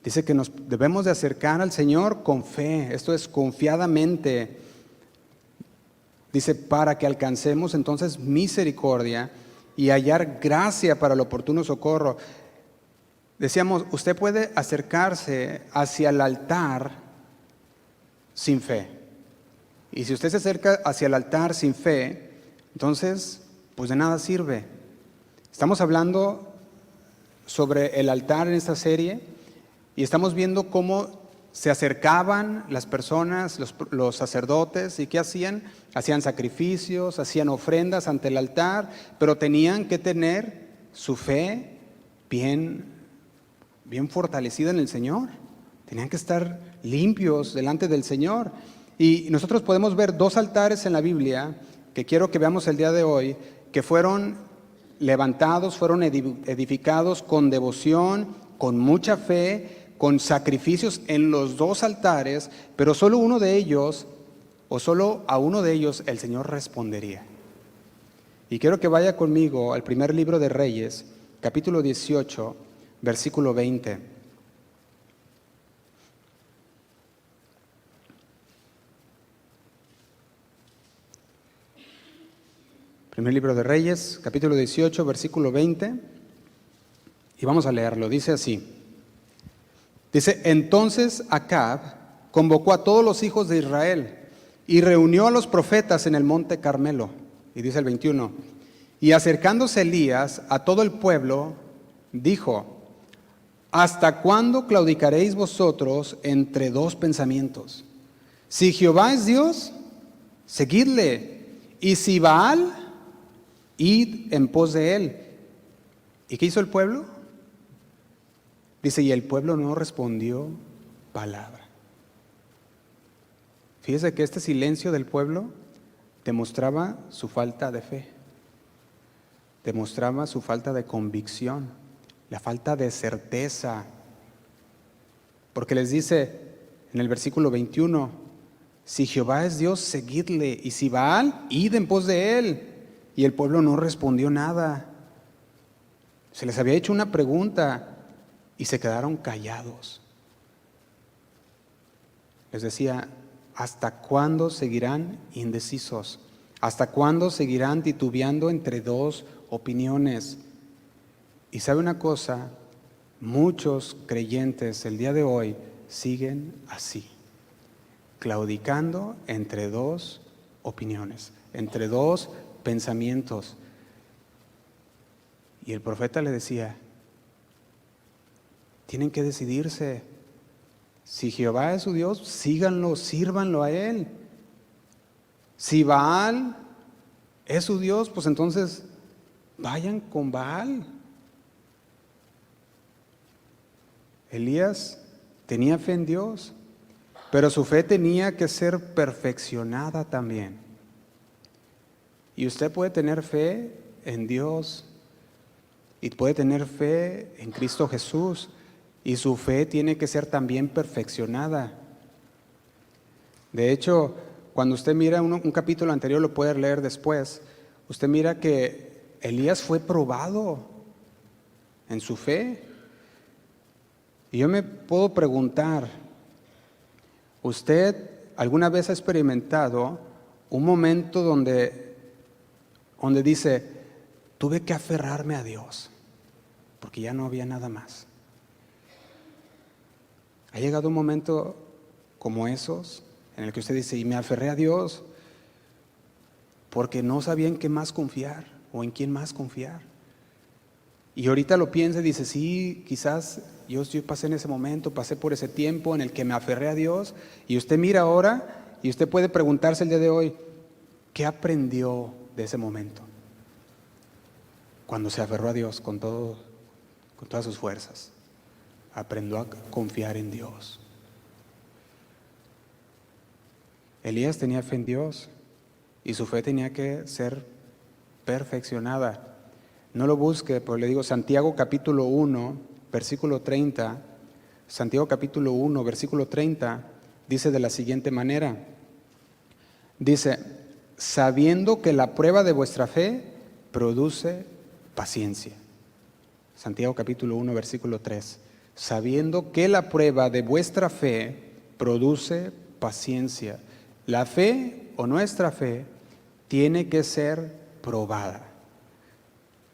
Dice que nos debemos de acercar al Señor con fe, esto es confiadamente. Dice, para que alcancemos entonces misericordia y hallar gracia para el oportuno socorro. Decíamos, usted puede acercarse hacia el altar sin fe. Y si usted se acerca hacia el altar sin fe, entonces, pues de nada sirve. Estamos hablando sobre el altar en esta serie. Y estamos viendo cómo se acercaban las personas, los sacerdotes, ¿y qué hacían? Hacían sacrificios, hacían ofrendas ante el altar, pero tenían que tener su fe bien fortalecida en el Señor. Tenían que estar limpios delante del Señor. Y nosotros podemos ver dos altares en la Biblia, que quiero que veamos el día de hoy, que fueron levantados, fueron edificados con devoción, con mucha fe, con sacrificios en los dos altares, pero solo uno de ellos, o solo a uno de ellos, el Señor respondería. Y quiero que vaya conmigo al primer libro de Reyes, capítulo 18, versículo 20. Primer libro de Reyes, capítulo 18, versículo 20. Y vamos a leerlo, dice así. Dice, entonces Acab convocó a todos los hijos de Israel y reunió a los profetas en el monte Carmelo. Y dice el 21, y acercándose Elías a todo el pueblo, dijo, ¿hasta cuándo claudicaréis vosotros entre dos pensamientos? Si Jehová es Dios, seguidle, y si Baal, id en pos de él. ¿Y qué hizo el pueblo? Dice, y el pueblo no respondió palabra. Fíjese que este silencio del pueblo demostraba su falta de fe, demostraba su falta de convicción, la falta de certeza. Porque les dice en el versículo 21, si Jehová es Dios, seguidle, y si Baal, id en pos de él. Y el pueblo no respondió nada. Se les había hecho una pregunta y se quedaron callados. Les decía, ¿hasta cuándo seguirán indecisos? ¿Hasta cuándo seguirán titubeando entre dos opiniones? Y sabe una cosa, muchos creyentes el día de hoy siguen así, claudicando entre dos opiniones, entre dos pensamientos. Y el profeta le decía, tienen que decidirse. Si Jehová es su Dios, síganlo, sírvanlo a Él. Si Baal es su Dios, pues entonces vayan con Baal. Elías tenía fe en Dios, pero su fe tenía que ser perfeccionada también. Y usted puede tener fe en Dios y puede tener fe en Cristo Jesús, y su fe tiene que ser también perfeccionada. De hecho, cuando usted mira un capítulo anterior, lo puede leer después, usted mira que Elías fue probado en su fe. Y yo me puedo preguntar, ¿usted alguna vez ha experimentado un momento donde dice, tuve que aferrarme a Dios, porque ya no había nada más? ¿Ha llegado un momento como esos, en el que usted dice, y me aferré a Dios, porque no sabía en qué más confiar, o en quién más confiar? Y ahorita lo piensa y dice, sí, quizás yo pasé en ese momento, pasé por ese tiempo en el que me aferré a Dios, y usted mira ahora, y usted puede preguntarse el día de hoy, ¿qué aprendió de ese momento? Cuando se aferró a Dios con todas sus fuerzas, aprendió a confiar en Dios. Elías tenía fe en Dios, y su fe tenía que ser perfeccionada. No lo busque, pero le digo, Santiago capítulo 1, versículo 30, Santiago capítulo 1, versículo 30, dice de la siguiente manera, dice, sabiendo que la prueba de vuestra fe produce paciencia. Santiago capítulo 1, versículo 3, sabiendo que la prueba de vuestra fe produce paciencia. La fe o nuestra fe tiene que ser probada.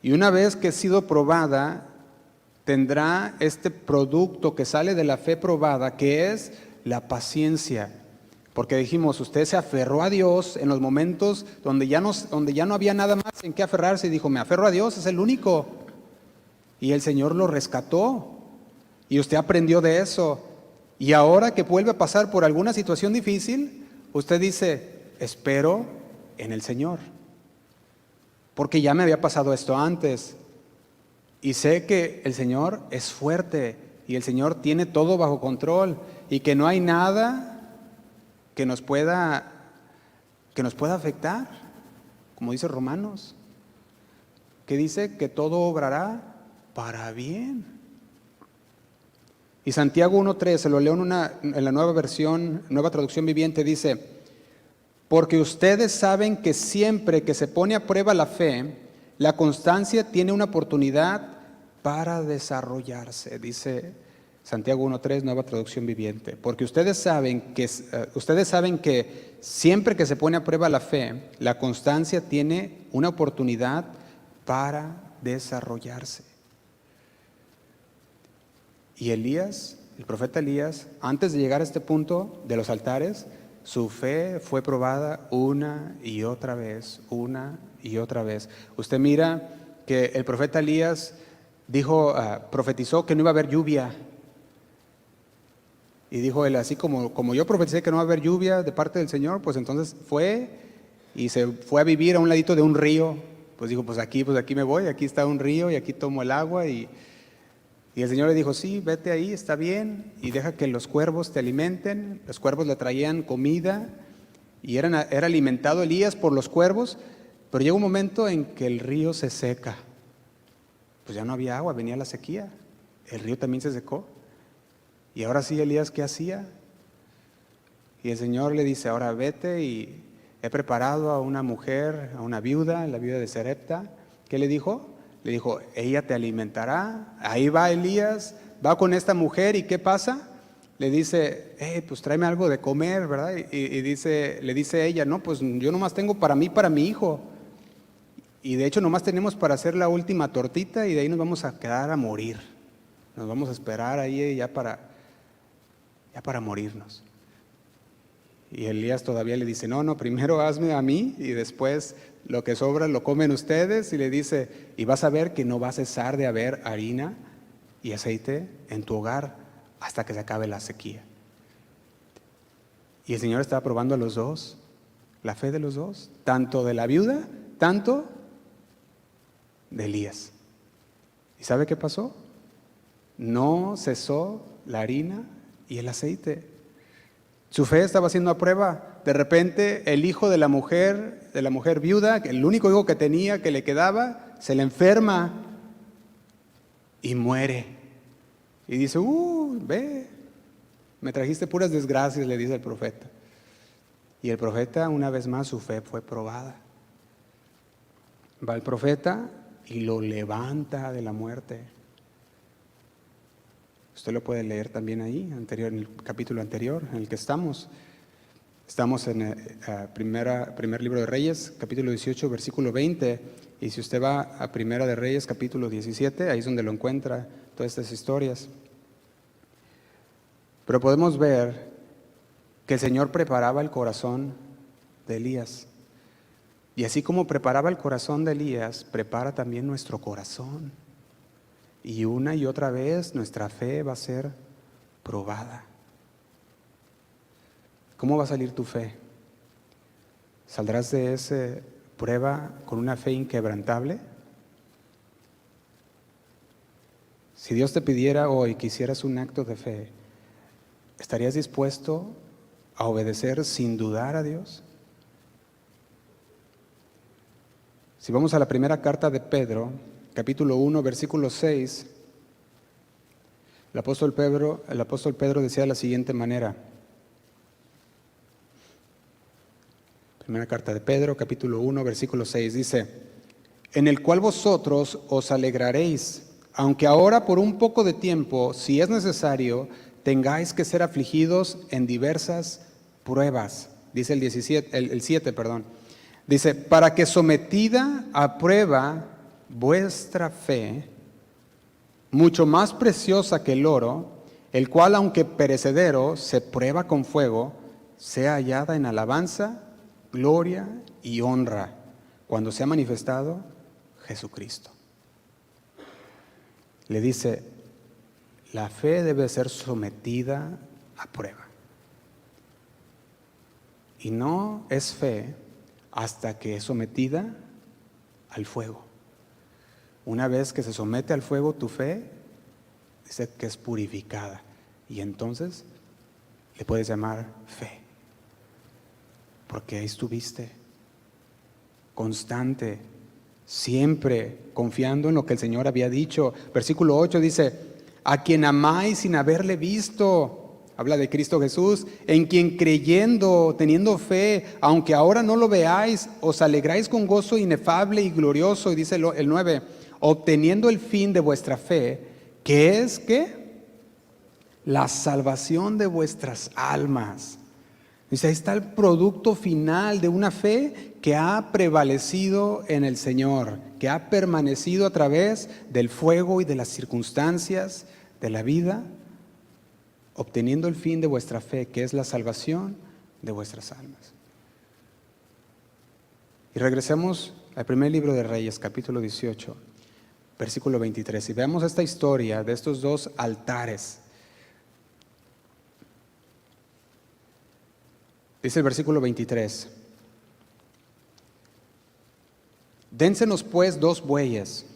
Y una vez que ha sido probada, tendrá este producto que sale de la fe probada, que es la paciencia. Porque dijimos, usted se aferró a Dios en los momentos donde ya no había nada más en qué aferrarse, y dijo, me aferro a Dios, es el único. Y el Señor lo rescató, y usted aprendió de eso. Y ahora que vuelve a pasar por alguna situación difícil, usted dice, espero en el Señor, porque ya me había pasado esto antes, y sé que el Señor es fuerte, y el Señor tiene todo bajo control, y que no hay nada que nos pueda afectar, como dice Romanos, que dice que todo obrará para bien. Y Santiago 1:3, se lo leo en la nueva traducción viviente, dice, porque ustedes saben que siempre que se pone a prueba la fe, la constancia tiene una oportunidad para desarrollarse, dice Santiago 1:3, nueva traducción viviente. Porque ustedes saben que siempre que se pone a prueba la fe, la constancia tiene una oportunidad para desarrollarse. Y Elías, el profeta Elías, antes de llegar a este punto de los altares, su fe fue probada una y otra vez, una y otra vez. Usted mira que el profeta Elías profetizó que no iba a haber lluvia. Y dijo él, así como yo profeticé que no va a haber lluvia de parte del Señor, pues entonces fue y se fue a vivir a un ladito de un río. Pues dijo, pues aquí me voy, aquí está un río y aquí tomo el agua. Y el Señor le dijo, sí, vete ahí, está bien, y deja que los cuervos te alimenten. Los cuervos le traían comida y era alimentado Elías por los cuervos, pero llega un momento en que el río se seca. Pues ya no había agua, venía la sequía, el río también se secó. Y ahora sí, Elías, ¿qué hacía? Y el Señor le dice, ahora vete, y he preparado a una mujer, a una viuda, la viuda de Sarepta. ¿Qué le dijo? Le dijo, ella te alimentará. Ahí va Elías, va con esta mujer, ¿y qué pasa? le dice, pues tráeme algo de comer, ¿verdad? Y le dice ella, no, pues yo nomás tengo para mí, para mi hijo. Y de hecho nomás tenemos para hacer la última tortita y de ahí nos vamos a quedar a morir. Nos vamos a esperar ahí ya para morirnos. Y Elías todavía le dice, no, primero hazme a mí y después lo que sobra lo comen ustedes. Y le dice, y vas a ver que no va a cesar de haber harina y aceite en tu hogar hasta que se acabe la sequía. Y el Señor estaba probando a los dos, la fe de los dos, tanto de la viuda, tanto de Elías. ¿Y sabe qué pasó? No cesó la harina y el aceite. Su fe estaba siendo a prueba. De repente el hijo de la mujer viuda, el único hijo que tenía, que le quedaba, se le enferma y muere. Y dice, ve, me trajiste puras desgracias, le dice el profeta. Y el profeta, una vez más, su fe fue probada. Va el profeta y lo levanta de la muerte. Usted lo puede leer también ahí, en el capítulo anterior en el que estamos. Estamos en el primer libro de Reyes, capítulo 18, versículo 20. Y si usted va a Primera de Reyes, capítulo 17, ahí es donde lo encuentra, todas estas historias. Pero podemos ver que el Señor preparaba el corazón de Elías. Y así como preparaba el corazón de Elías, prepara también nuestro corazón. Y una y otra vez nuestra fe va a ser probada. ¿Cómo va a salir tu fe? ¿Saldrás de esa prueba con una fe inquebrantable? Si Dios te pidiera hoy que hicieras un acto de fe, ¿estarías dispuesto a obedecer sin dudar a Dios? Si vamos a la primera carta de Pedro, capítulo 1, versículo 6, el apóstol Pedro decía de la siguiente manera. Primera carta de Pedro, capítulo 1, versículo 6, dice, en el cual vosotros os alegraréis, aunque ahora por un poco de tiempo, si es necesario, tengáis que ser afligidos en diversas pruebas. Dice el 7, dice, para que sometida a prueba vuestra fe, mucho más preciosa que el oro, el cual aunque perecedero se prueba con fuego, sea hallada en alabanza, gloria y honra cuando sea manifestado Jesucristo. Le dice, la fe debe ser sometida a prueba. Y no es fe hasta que es sometida al fuego. Una vez que se somete al fuego tu fe, dice que es purificada. Y entonces le puedes llamar fe. Porque ahí estuviste, constante, siempre confiando en lo que el Señor había dicho. Versículo 8 dice, a quien amáis sin haberle visto. Habla de Cristo Jesús, en quien creyendo, teniendo fe, aunque ahora no lo veáis, os alegráis con gozo inefable y glorioso. Y dice el 9, obteniendo el fin de vuestra fe, que es, ¿qué? La salvación de vuestras almas. Dice, ahí está el producto final de una fe que ha prevalecido en el Señor, que ha permanecido a través del fuego y de las circunstancias de la vida, obteniendo el fin de vuestra fe, que es la salvación de vuestras almas. Y regresemos al primer libro de Reyes, capítulo 18, versículo 23, y veamos esta historia de estos dos altares. Dice el versículo 23, dénsenos pues 2 bueyes,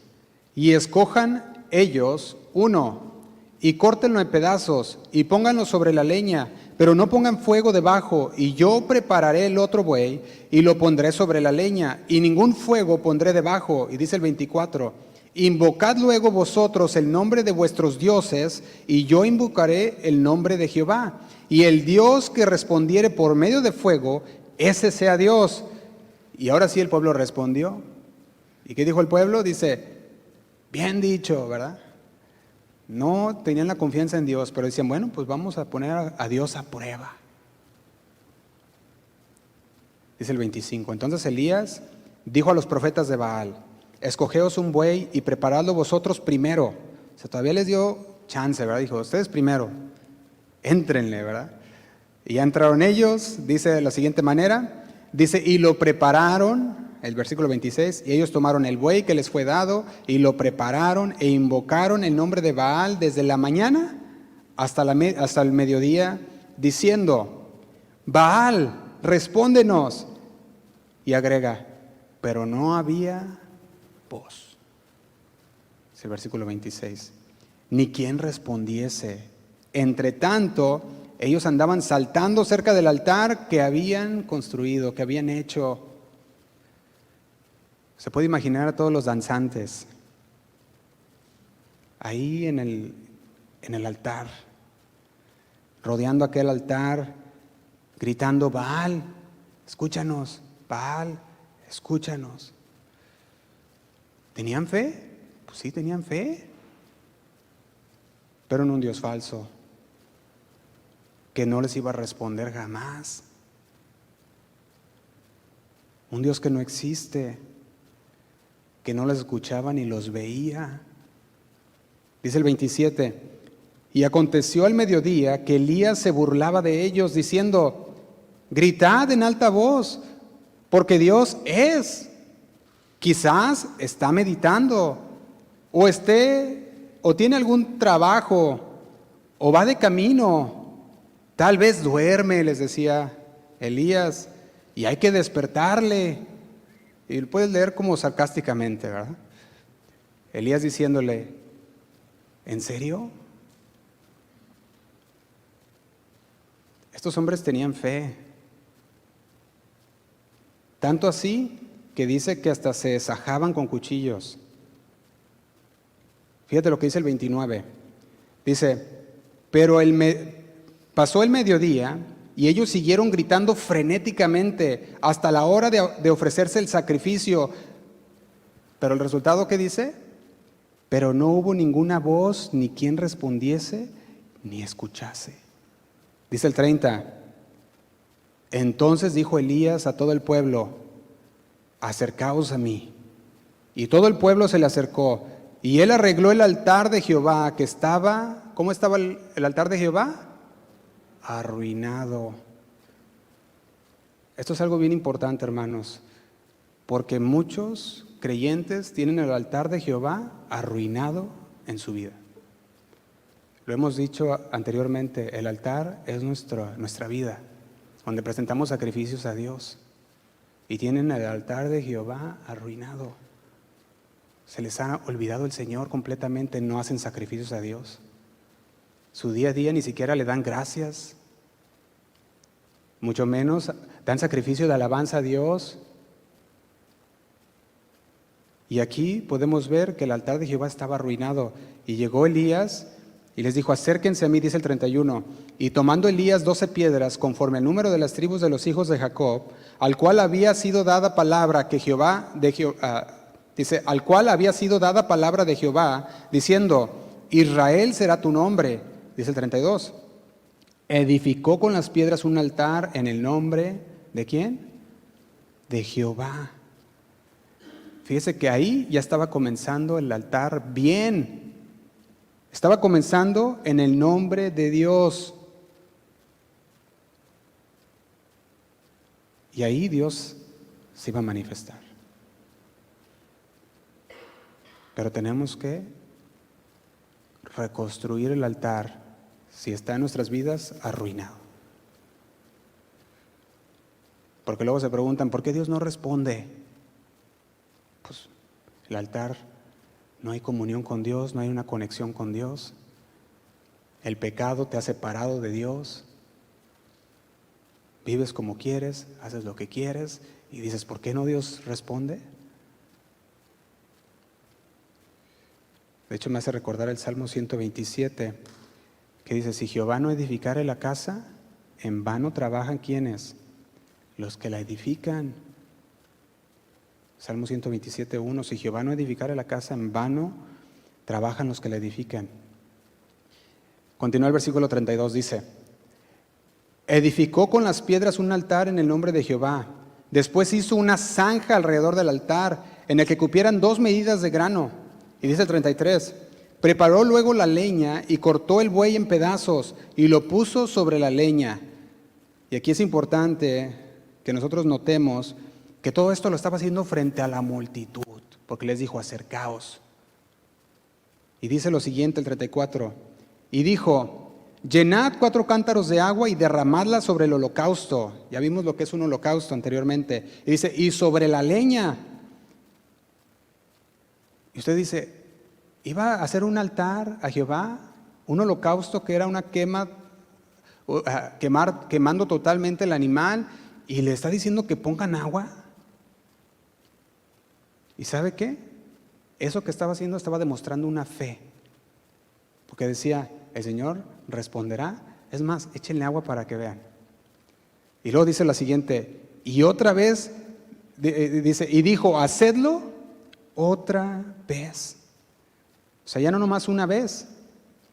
y escojan ellos uno, y córtenlo en pedazos, y pónganlo sobre la leña, pero no pongan fuego debajo, y yo prepararé el otro buey, y lo pondré sobre la leña, y ningún fuego pondré debajo. Y dice el 24, invocad luego vosotros el nombre de vuestros dioses, y yo invocaré el nombre de Jehová, y el Dios que respondiere por medio de fuego, ese sea Dios. Y ahora sí el pueblo respondió. ¿Y qué dijo el pueblo? Dice, bien dicho, ¿verdad? No tenían la confianza en Dios, pero decían, bueno, pues vamos a poner a Dios a prueba. Dice el 25, entonces Elías dijo a los profetas de Baal, escogeos un buey y preparadlo vosotros primero. O sea, todavía les dio chance, ¿verdad? Dijo, ustedes primero, éntrenle, ¿verdad? Y ya entraron ellos, dice de la siguiente manera, dice, y lo prepararon, el versículo 26, y ellos tomaron el buey que les fue dado, y lo prepararon e invocaron el nombre de Baal desde la mañana hasta el mediodía, diciendo, Baal, respóndenos. Y agrega, pero no había voz. Es el versículo 26. Ni quien respondiese. Entre tanto, ellos andaban saltando cerca del altar que habían construido, que habían hecho. Se puede imaginar a todos los danzantes ahí en el altar, rodeando aquel altar, gritando, Baal, escúchanos, Baal, escúchanos. ¿Tenían fe? Pues sí, tenían fe, pero en un Dios falso, que no les iba a responder jamás. Un Dios que no existe, que no les escuchaba ni los veía. Dice el 27, y aconteció al mediodía que Elías se burlaba de ellos, diciendo, gritad en alta voz, porque Dios es. Quizás está meditando, o tiene algún trabajo, o va de camino. Tal vez duerme, les decía Elías, y hay que despertarle. Y lo puedes leer como sarcásticamente, ¿verdad? Elías diciéndole, ¿en serio? Estos hombres tenían fe. Tanto así que dice que hasta se sajaban con cuchillos. Fíjate lo que dice el 29. Dice, pero pasó el mediodía y ellos siguieron gritando frenéticamente hasta la hora de ofrecerse el sacrificio. Pero el resultado, ¿qué dice? Pero no hubo ninguna voz, ni quien respondiese, ni escuchase. Dice el 30. Entonces dijo Elías a todo el pueblo, acercaos a mí. Y todo el pueblo se le acercó. Y él arregló el altar de Jehová que estaba, ¿cómo estaba el altar de Jehová? Arruinado. Esto es algo bien importante, hermanos, porque muchos creyentes tienen el altar de Jehová arruinado en su vida. Lo hemos dicho anteriormente, el altar es nuestra vida, donde presentamos sacrificios a Dios. Y tienen el altar de Jehová arruinado. Se les ha olvidado el Señor completamente, no hacen sacrificios a Dios. Su día a día ni siquiera le dan gracias, mucho menos dan sacrificio de alabanza a Dios. Y aquí podemos ver que el altar de Jehová estaba arruinado. Y llegó Elías y les dijo, acérquense a mí, dice el 31. Y tomando Elías 12 piedras, conforme al número de las tribus de los hijos de Jacob, al cual había sido dada palabra que dice, al cual había sido dada palabra de Jehová, diciendo, Israel será tu nombre, dice el 32. Edificó con las piedras un altar en el nombre, ¿de quién? De Jehová. Fíjese que ahí ya estaba comenzando el altar bien. Estaba comenzando en el nombre de Dios. Y ahí Dios se iba a manifestar. Pero tenemos que reconstruir el altar si está en nuestras vidas arruinado. Porque luego se preguntan, ¿por qué Dios no responde? Pues el altar, no hay comunión con Dios, no hay una conexión con Dios. El pecado te ha separado de Dios. Vives como quieres, haces lo que quieres y dices, ¿por qué no Dios responde? De hecho, me hace recordar el Salmo 127, que dice, si Jehová no edificare la casa, en vano trabajan ¿quiénes? Los que la edifican. Salmo 127:1, si Jehová no edificare la casa, en vano trabajan los que la edifican. Continúa el versículo 32, dice: edificó con las piedras un altar en el nombre de Jehová. Después hizo una zanja alrededor del altar, en el que cupieran 2 medidas de grano. Y dice el 33, preparó luego la leña y cortó el buey en pedazos y lo puso sobre la leña. Y aquí es importante que nosotros notemos que todo esto lo estaba haciendo frente a la multitud, porque les dijo: acercaos. Y dice lo siguiente, el 34, y dijo: llenad 4 cántaros de agua y derramadla sobre el holocausto. Ya vimos lo que es un holocausto anteriormente. Y dice: y sobre la leña. Y usted dice: ¿iba a hacer un altar a Jehová? ¿Un holocausto que era una quemando totalmente el animal? Y le está diciendo que pongan agua. ¿Y sabe qué? Eso que estaba haciendo estaba demostrando una fe. Porque decía: el Señor responderá. Es más, échenle agua para que vean. Y luego dice la siguiente: y otra vez, dice, y dijo: hacedlo otra vez. O sea, ya no nomás una vez,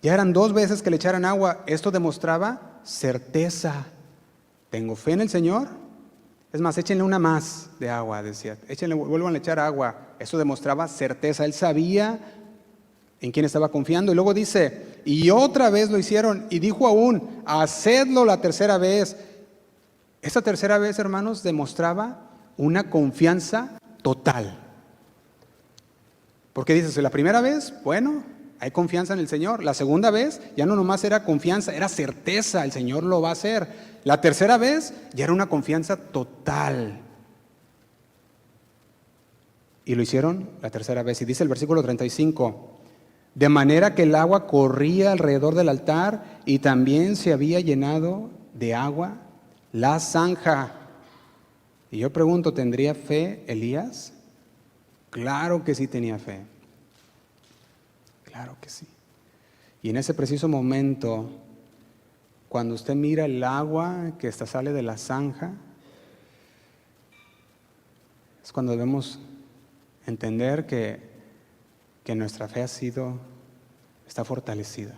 ya eran 2 veces que le echaran agua. Esto demostraba certeza. Tengo fe en el Señor. Es más, échenle una más de agua, decía. Échenle, vuelvan a echar agua. Eso demostraba certeza. Él sabía en quién estaba confiando. Y luego dice: y otra vez lo hicieron. Y dijo aún: hacedlo la tercera vez. Esta tercera vez, hermanos, demostraba una confianza total. Porque dices: la primera vez, bueno, hay confianza en el Señor. La segunda vez, ya no nomás era confianza, era certeza, el Señor lo va a hacer. La tercera vez, ya era una confianza total. Y lo hicieron la tercera vez. Y dice el versículo 35, de manera que el agua corría alrededor del altar y también se había llenado de agua la zanja. Y yo pregunto, ¿tendría fe Elías? Claro que sí tenía fe. Claro que sí. Y en ese preciso momento, cuando usted mira el agua que sale de la zanja, es cuando debemos entender que nuestra fe está fortalecida.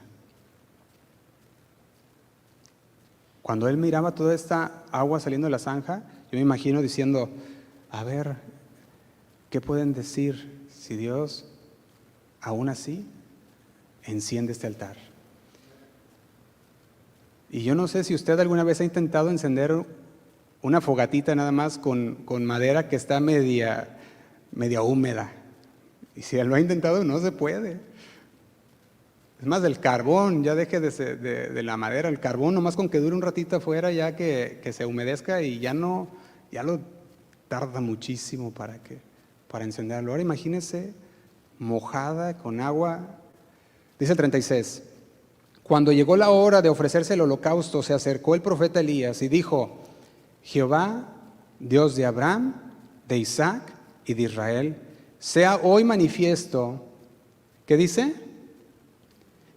Cuando él miraba toda esta agua saliendo de la zanja, yo me imagino diciendo: a ver, ¿qué pueden decir si Dios aún así enciende este altar? Y yo no sé si usted alguna vez ha intentado encender una fogatita nada más con madera que está media húmeda. Y si lo ha intentado, no se puede. Es más, del carbón, ya deje de la madera, el carbón nomás con que dure un ratito afuera, ya que se humedezca y ya lo tarda muchísimo para encenderlo. Ahora imagínese mojada con agua. Dice el 36, cuando llegó la hora de ofrecerse el holocausto, se acercó el profeta Elías y dijo: Jehová, Dios de Abraham, de Isaac y de Israel, sea hoy manifiesto. ¿Qué dice?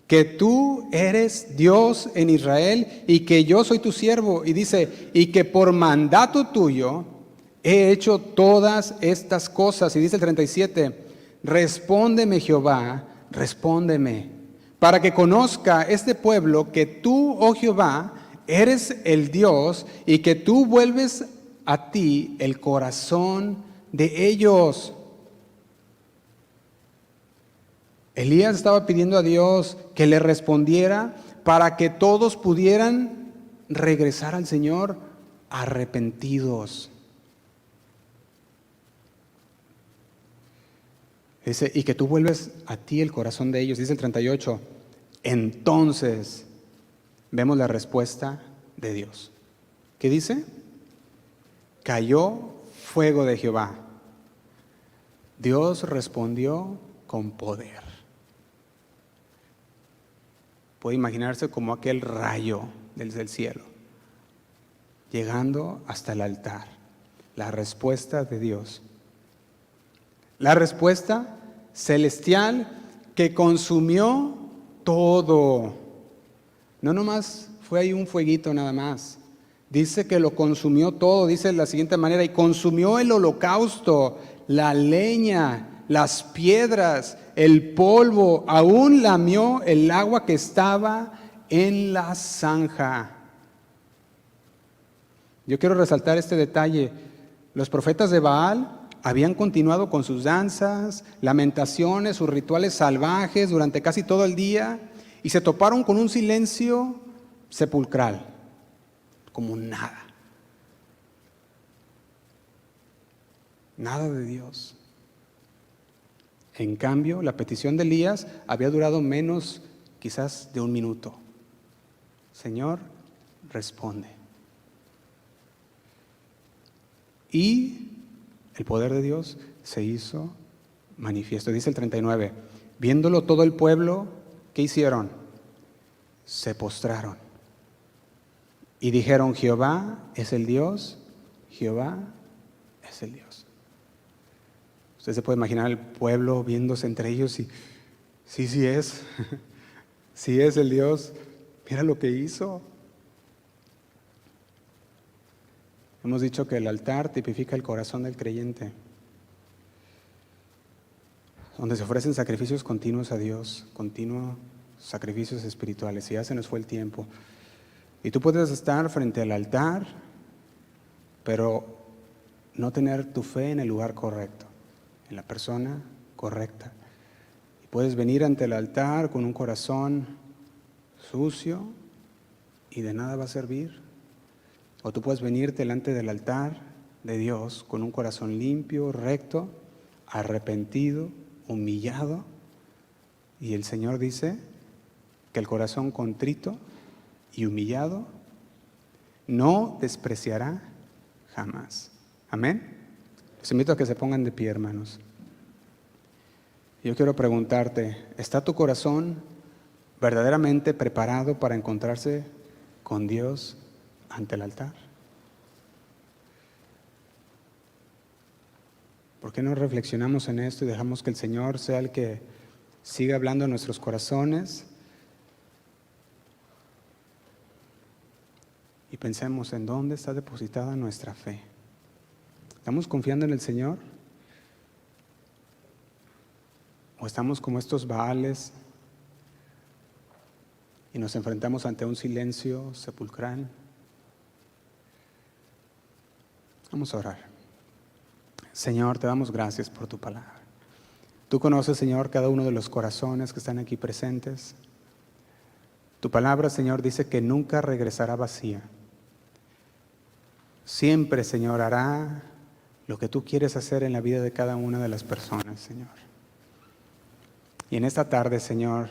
Que tú eres Dios en Israel y que yo soy tu siervo. Y dice: y que por mandato tuyo he hecho todas estas cosas. Y dice el 37, respóndeme Jehová, respóndeme, para que conozca este pueblo que tú, oh Jehová, eres el Dios y que tú vuelves a ti el corazón de ellos. Elías estaba pidiendo a Dios que le respondiera para que todos pudieran regresar al Señor arrepentidos. Dice: y que tú vuelves a ti el corazón de ellos. Dice el 38, entonces vemos la respuesta de Dios. ¿Qué dice? Cayó fuego de Jehová. Dios respondió con poder. Puede imaginarse como aquel rayo del cielo, llegando hasta el altar. La respuesta de Dios. La respuesta celestial que consumió todo. No nomás fue ahí un fueguito nada más. Dice que lo consumió todo. Dice de la siguiente manera: y consumió el holocausto, la leña, las piedras, el polvo, aún lamió el agua que estaba en la zanja. Yo quiero resaltar este detalle. Los profetas de Baal habían continuado con sus danzas, lamentaciones, sus rituales salvajes durante casi todo el día y se toparon con un silencio sepulcral, como nada. Nada de Dios. En cambio, la petición de Elías había durado menos, quizás de un minuto. Señor, responde. Y el poder de Dios se hizo manifiesto. Dice el 39, viéndolo todo el pueblo, ¿qué hicieron? Se postraron. Y dijeron, Jehová es el Dios, Jehová es el Dios. Usted se puede imaginar el pueblo viéndose entre ellos y, sí es, sí es el Dios, mira lo que hizo. Hemos dicho que el altar tipifica el corazón del creyente, donde se ofrecen sacrificios continuos a Dios, continuos sacrificios espirituales, y ya se nos fue el tiempo. Y tú puedes estar frente al altar, pero no tener tu fe en el lugar correcto, en la persona correcta. Y puedes venir ante el altar con un corazón sucio y de nada va a servir. O tú puedes venir delante del altar de Dios con un corazón limpio, recto, arrepentido, humillado. Y el Señor dice que el corazón contrito y humillado no despreciará jamás. Amén. Les invito a que se pongan de pie, hermanos. Yo quiero preguntarte, ¿está tu corazón verdaderamente preparado para encontrarse con Dios ante el altar? ¿Por qué no reflexionamos en esto y dejamos que el Señor sea el que siga hablando en nuestros corazones? Y pensemos en dónde está depositada nuestra fe. ¿Estamos confiando en el Señor? ¿O estamos como estos Baales y nos enfrentamos ante un silencio sepulcral? Vamos a orar. Señor, te damos gracias por tu palabra. Tú conoces, Señor, cada uno de los corazones que están aquí presentes. Tu palabra, Señor, dice que nunca regresará vacía. Siempre, Señor, hará lo que tú quieres hacer en la vida de cada una de las personas, Señor. Y en esta tarde, Señor,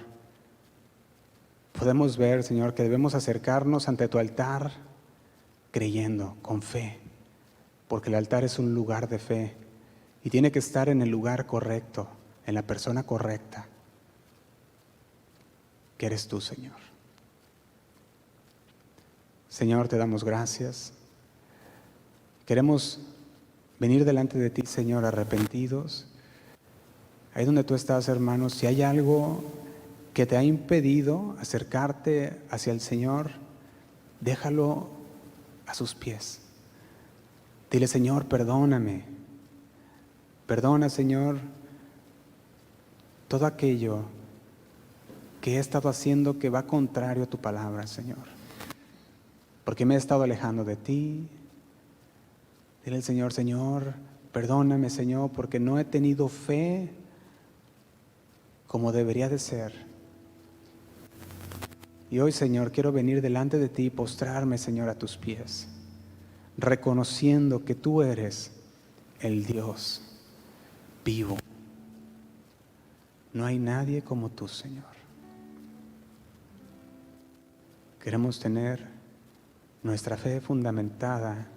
podemos ver, Señor, que debemos acercarnos ante tu altar creyendo, con fe, porque el altar es un lugar de fe y tiene que estar en el lugar correcto, en la persona correcta, que eres tú, Señor. Señor, te damos gracias. Queremos venir delante de ti, Señor, arrepentidos. Ahí donde tú estás, hermanos, si hay algo que te ha impedido acercarte hacia el Señor, déjalo a sus pies. Dile, Señor, perdóname. Perdona, Señor, todo aquello que he estado haciendo que va contrario a tu palabra, Señor. Porque me he estado alejando de ti. Dile al Señor, Señor, perdóname, Señor, porque no he tenido fe como debería de ser. Y hoy, Señor, quiero venir delante de ti y postrarme, Señor, a tus pies, reconociendo que tú eres el Dios vivo. No hay nadie como tú, Señor. Queremos tener nuestra fe fundamentada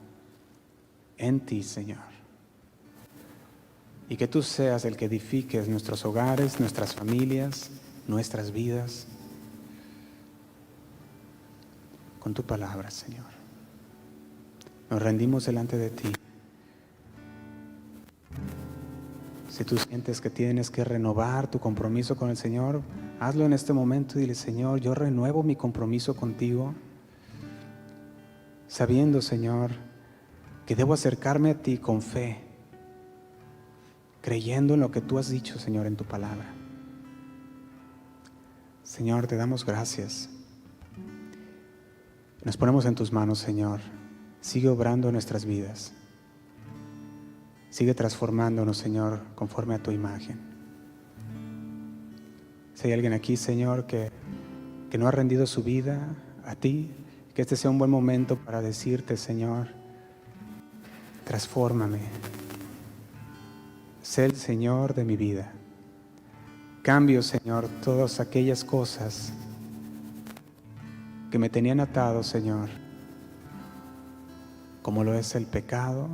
en ti, Señor. Y que tú seas el que edifiques nuestros hogares, nuestras familias, nuestras vidas, con tu palabra, Señor. Nos rendimos delante de ti. Si tú sientes que tienes que renovar tu compromiso con el Señor, hazlo en este momento y dile, Señor, yo renuevo mi compromiso contigo, sabiendo, Señor, que debo acercarme a ti con fe, creyendo en lo que tú has dicho, Señor, en tu palabra. Señor, te damos gracias Nos ponemos en tus manos, Señor. Sigue obrando en nuestras vidas. Sigue transformándonos, Señor, conforme a tu imagen. Si hay alguien aquí, Señor, que no ha rendido su vida a ti, que este sea un buen momento para decirte, Señor, transfórmame. Sé el Señor de mi vida. Cambio, Señor, todas aquellas cosas que me tenían atado, Señor, como lo es el pecado,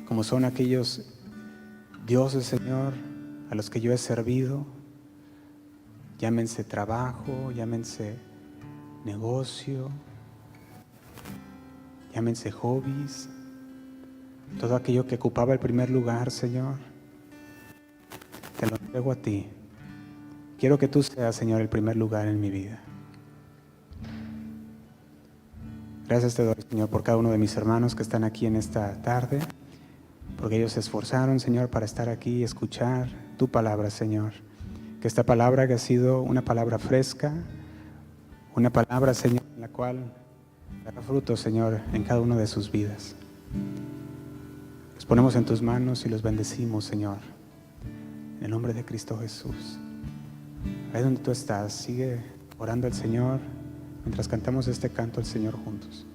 como son aquellos dioses, Señor, a los que yo he servido, llámense trabajo, llámense negocio, llámense hobbies, todo aquello que ocupaba el primer lugar, Señor, te lo entrego a ti. Quiero que tú seas, Señor, el primer lugar en mi vida. Gracias te doy, Señor, por cada uno de mis hermanos que están aquí en esta tarde, porque ellos se esforzaron, Señor, para estar aquí y escuchar tu palabra, Señor. Que esta palabra que ha sido una palabra fresca, una palabra, Señor, en la cual dará fruto, Señor, en cada una de sus vidas. Los ponemos en tus manos y los bendecimos, Señor, en el nombre de Cristo Jesús. Ahí donde tú estás, sigue orando al Señor mientras cantamos este canto al Señor juntos.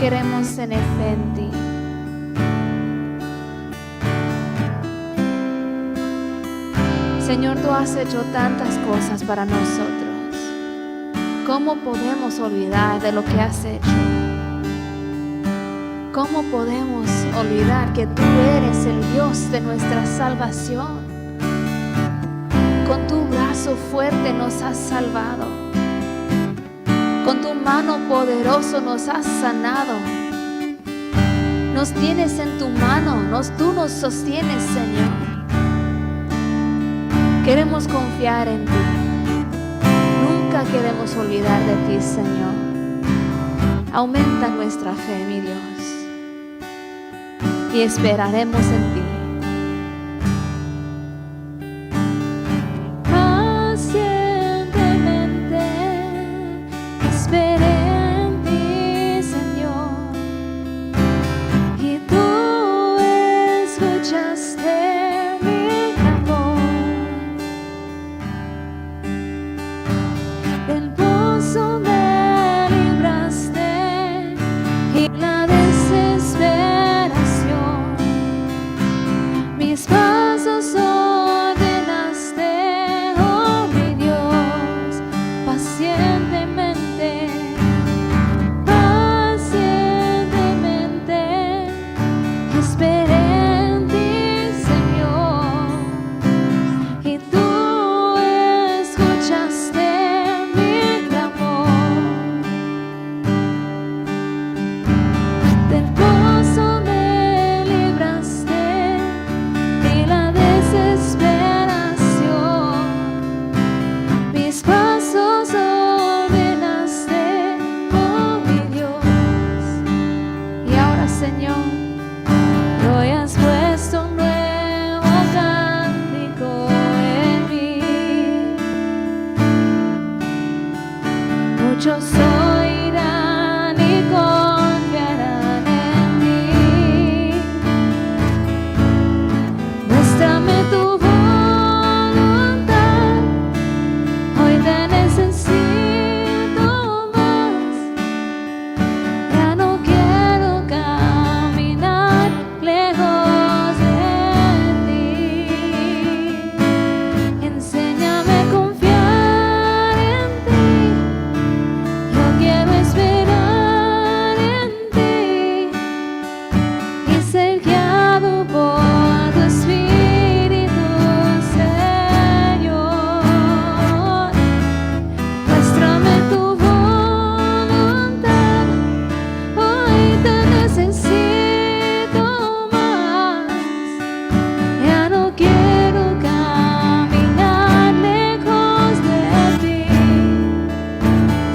Queremos tener fe en ti. Señor, tú has hecho tantas cosas para nosotros. ¿Cómo podemos olvidar de lo que has hecho? ¿Cómo podemos olvidar que tú eres el Dios de nuestra salvación? Con tu brazo brazo fuerte nos has salvado. Con tu mano poderosa nos has sanado. Nos tienes en tu mano, tú nos sostienes, Señor. Queremos confiar en ti. Nunca queremos olvidar de ti, Señor. Aumenta nuestra fe, mi Dios, y esperaremos en ti. Muchos oirán y confiarán en ti. Muéstrame tu voluntad, hoy te necesito más. Ya no quiero caminar lejos de ti. Enséñame a confiar en ti. Yo quiero esperar en ti y ser guiado por tu Espíritu, Señor. Muéstrame tu voluntad, hoy te necesito más. Ya no quiero caminar lejos de ti.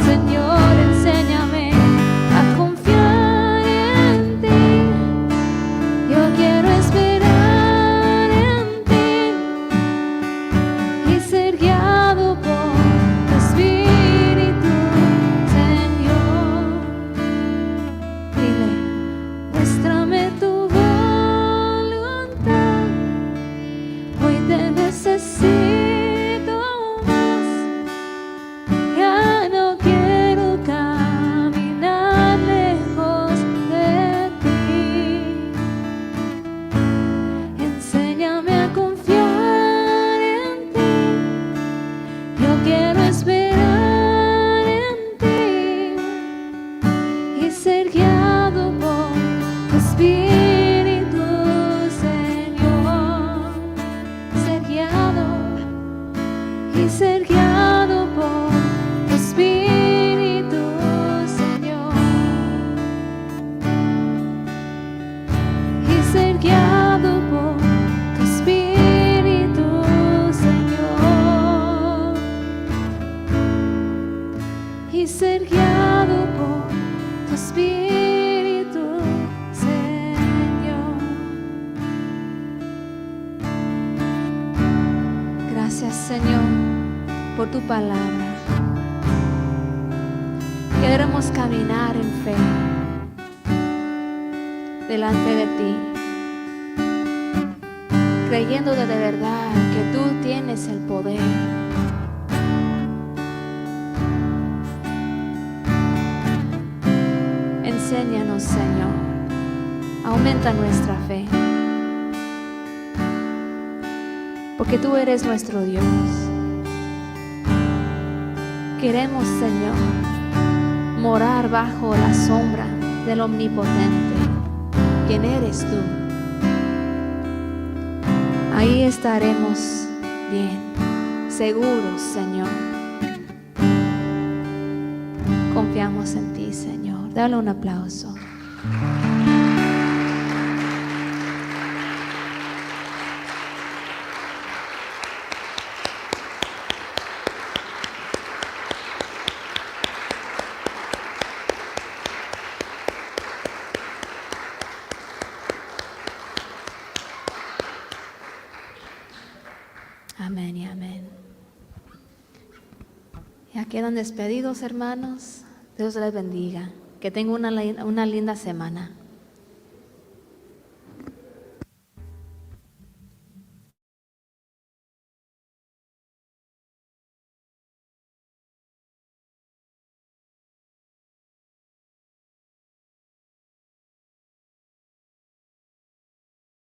Señor, enséñame a confiar en ti. Yo quiero esperar en ti y ser guiado por tu Espíritu, Señor. Dile, muéstrame tu voluntad, hoy te necesito más. Ya no quiero caminar lejos de ti. Enséñame a confiar en ti. Yo quiero esperar en ti y ser guiado por tu Espíritu, Señor. Ser guiado y ser guiado por tu Espíritu, Señor. Y ser guiado por tu Espíritu, Señor. Y ser guiado por tu Espíritu, Señor. Gracias, Señor, por tu palabra. Queremos caminar en fe delante de ti, creyendo de verdad que tú tienes el poder. Enséñanos, Señor, aumenta nuestra fe, porque tú eres nuestro Dios. Queremos, Señor, morar bajo la sombra del Omnipotente, quien eres tú. Ahí estaremos bien, seguros, Señor. Confiamos en ti, Señor. Dale un aplauso. Amén y amén. Ya quedan despedidos, hermanos. Dios les bendiga. Que tengan una linda semana.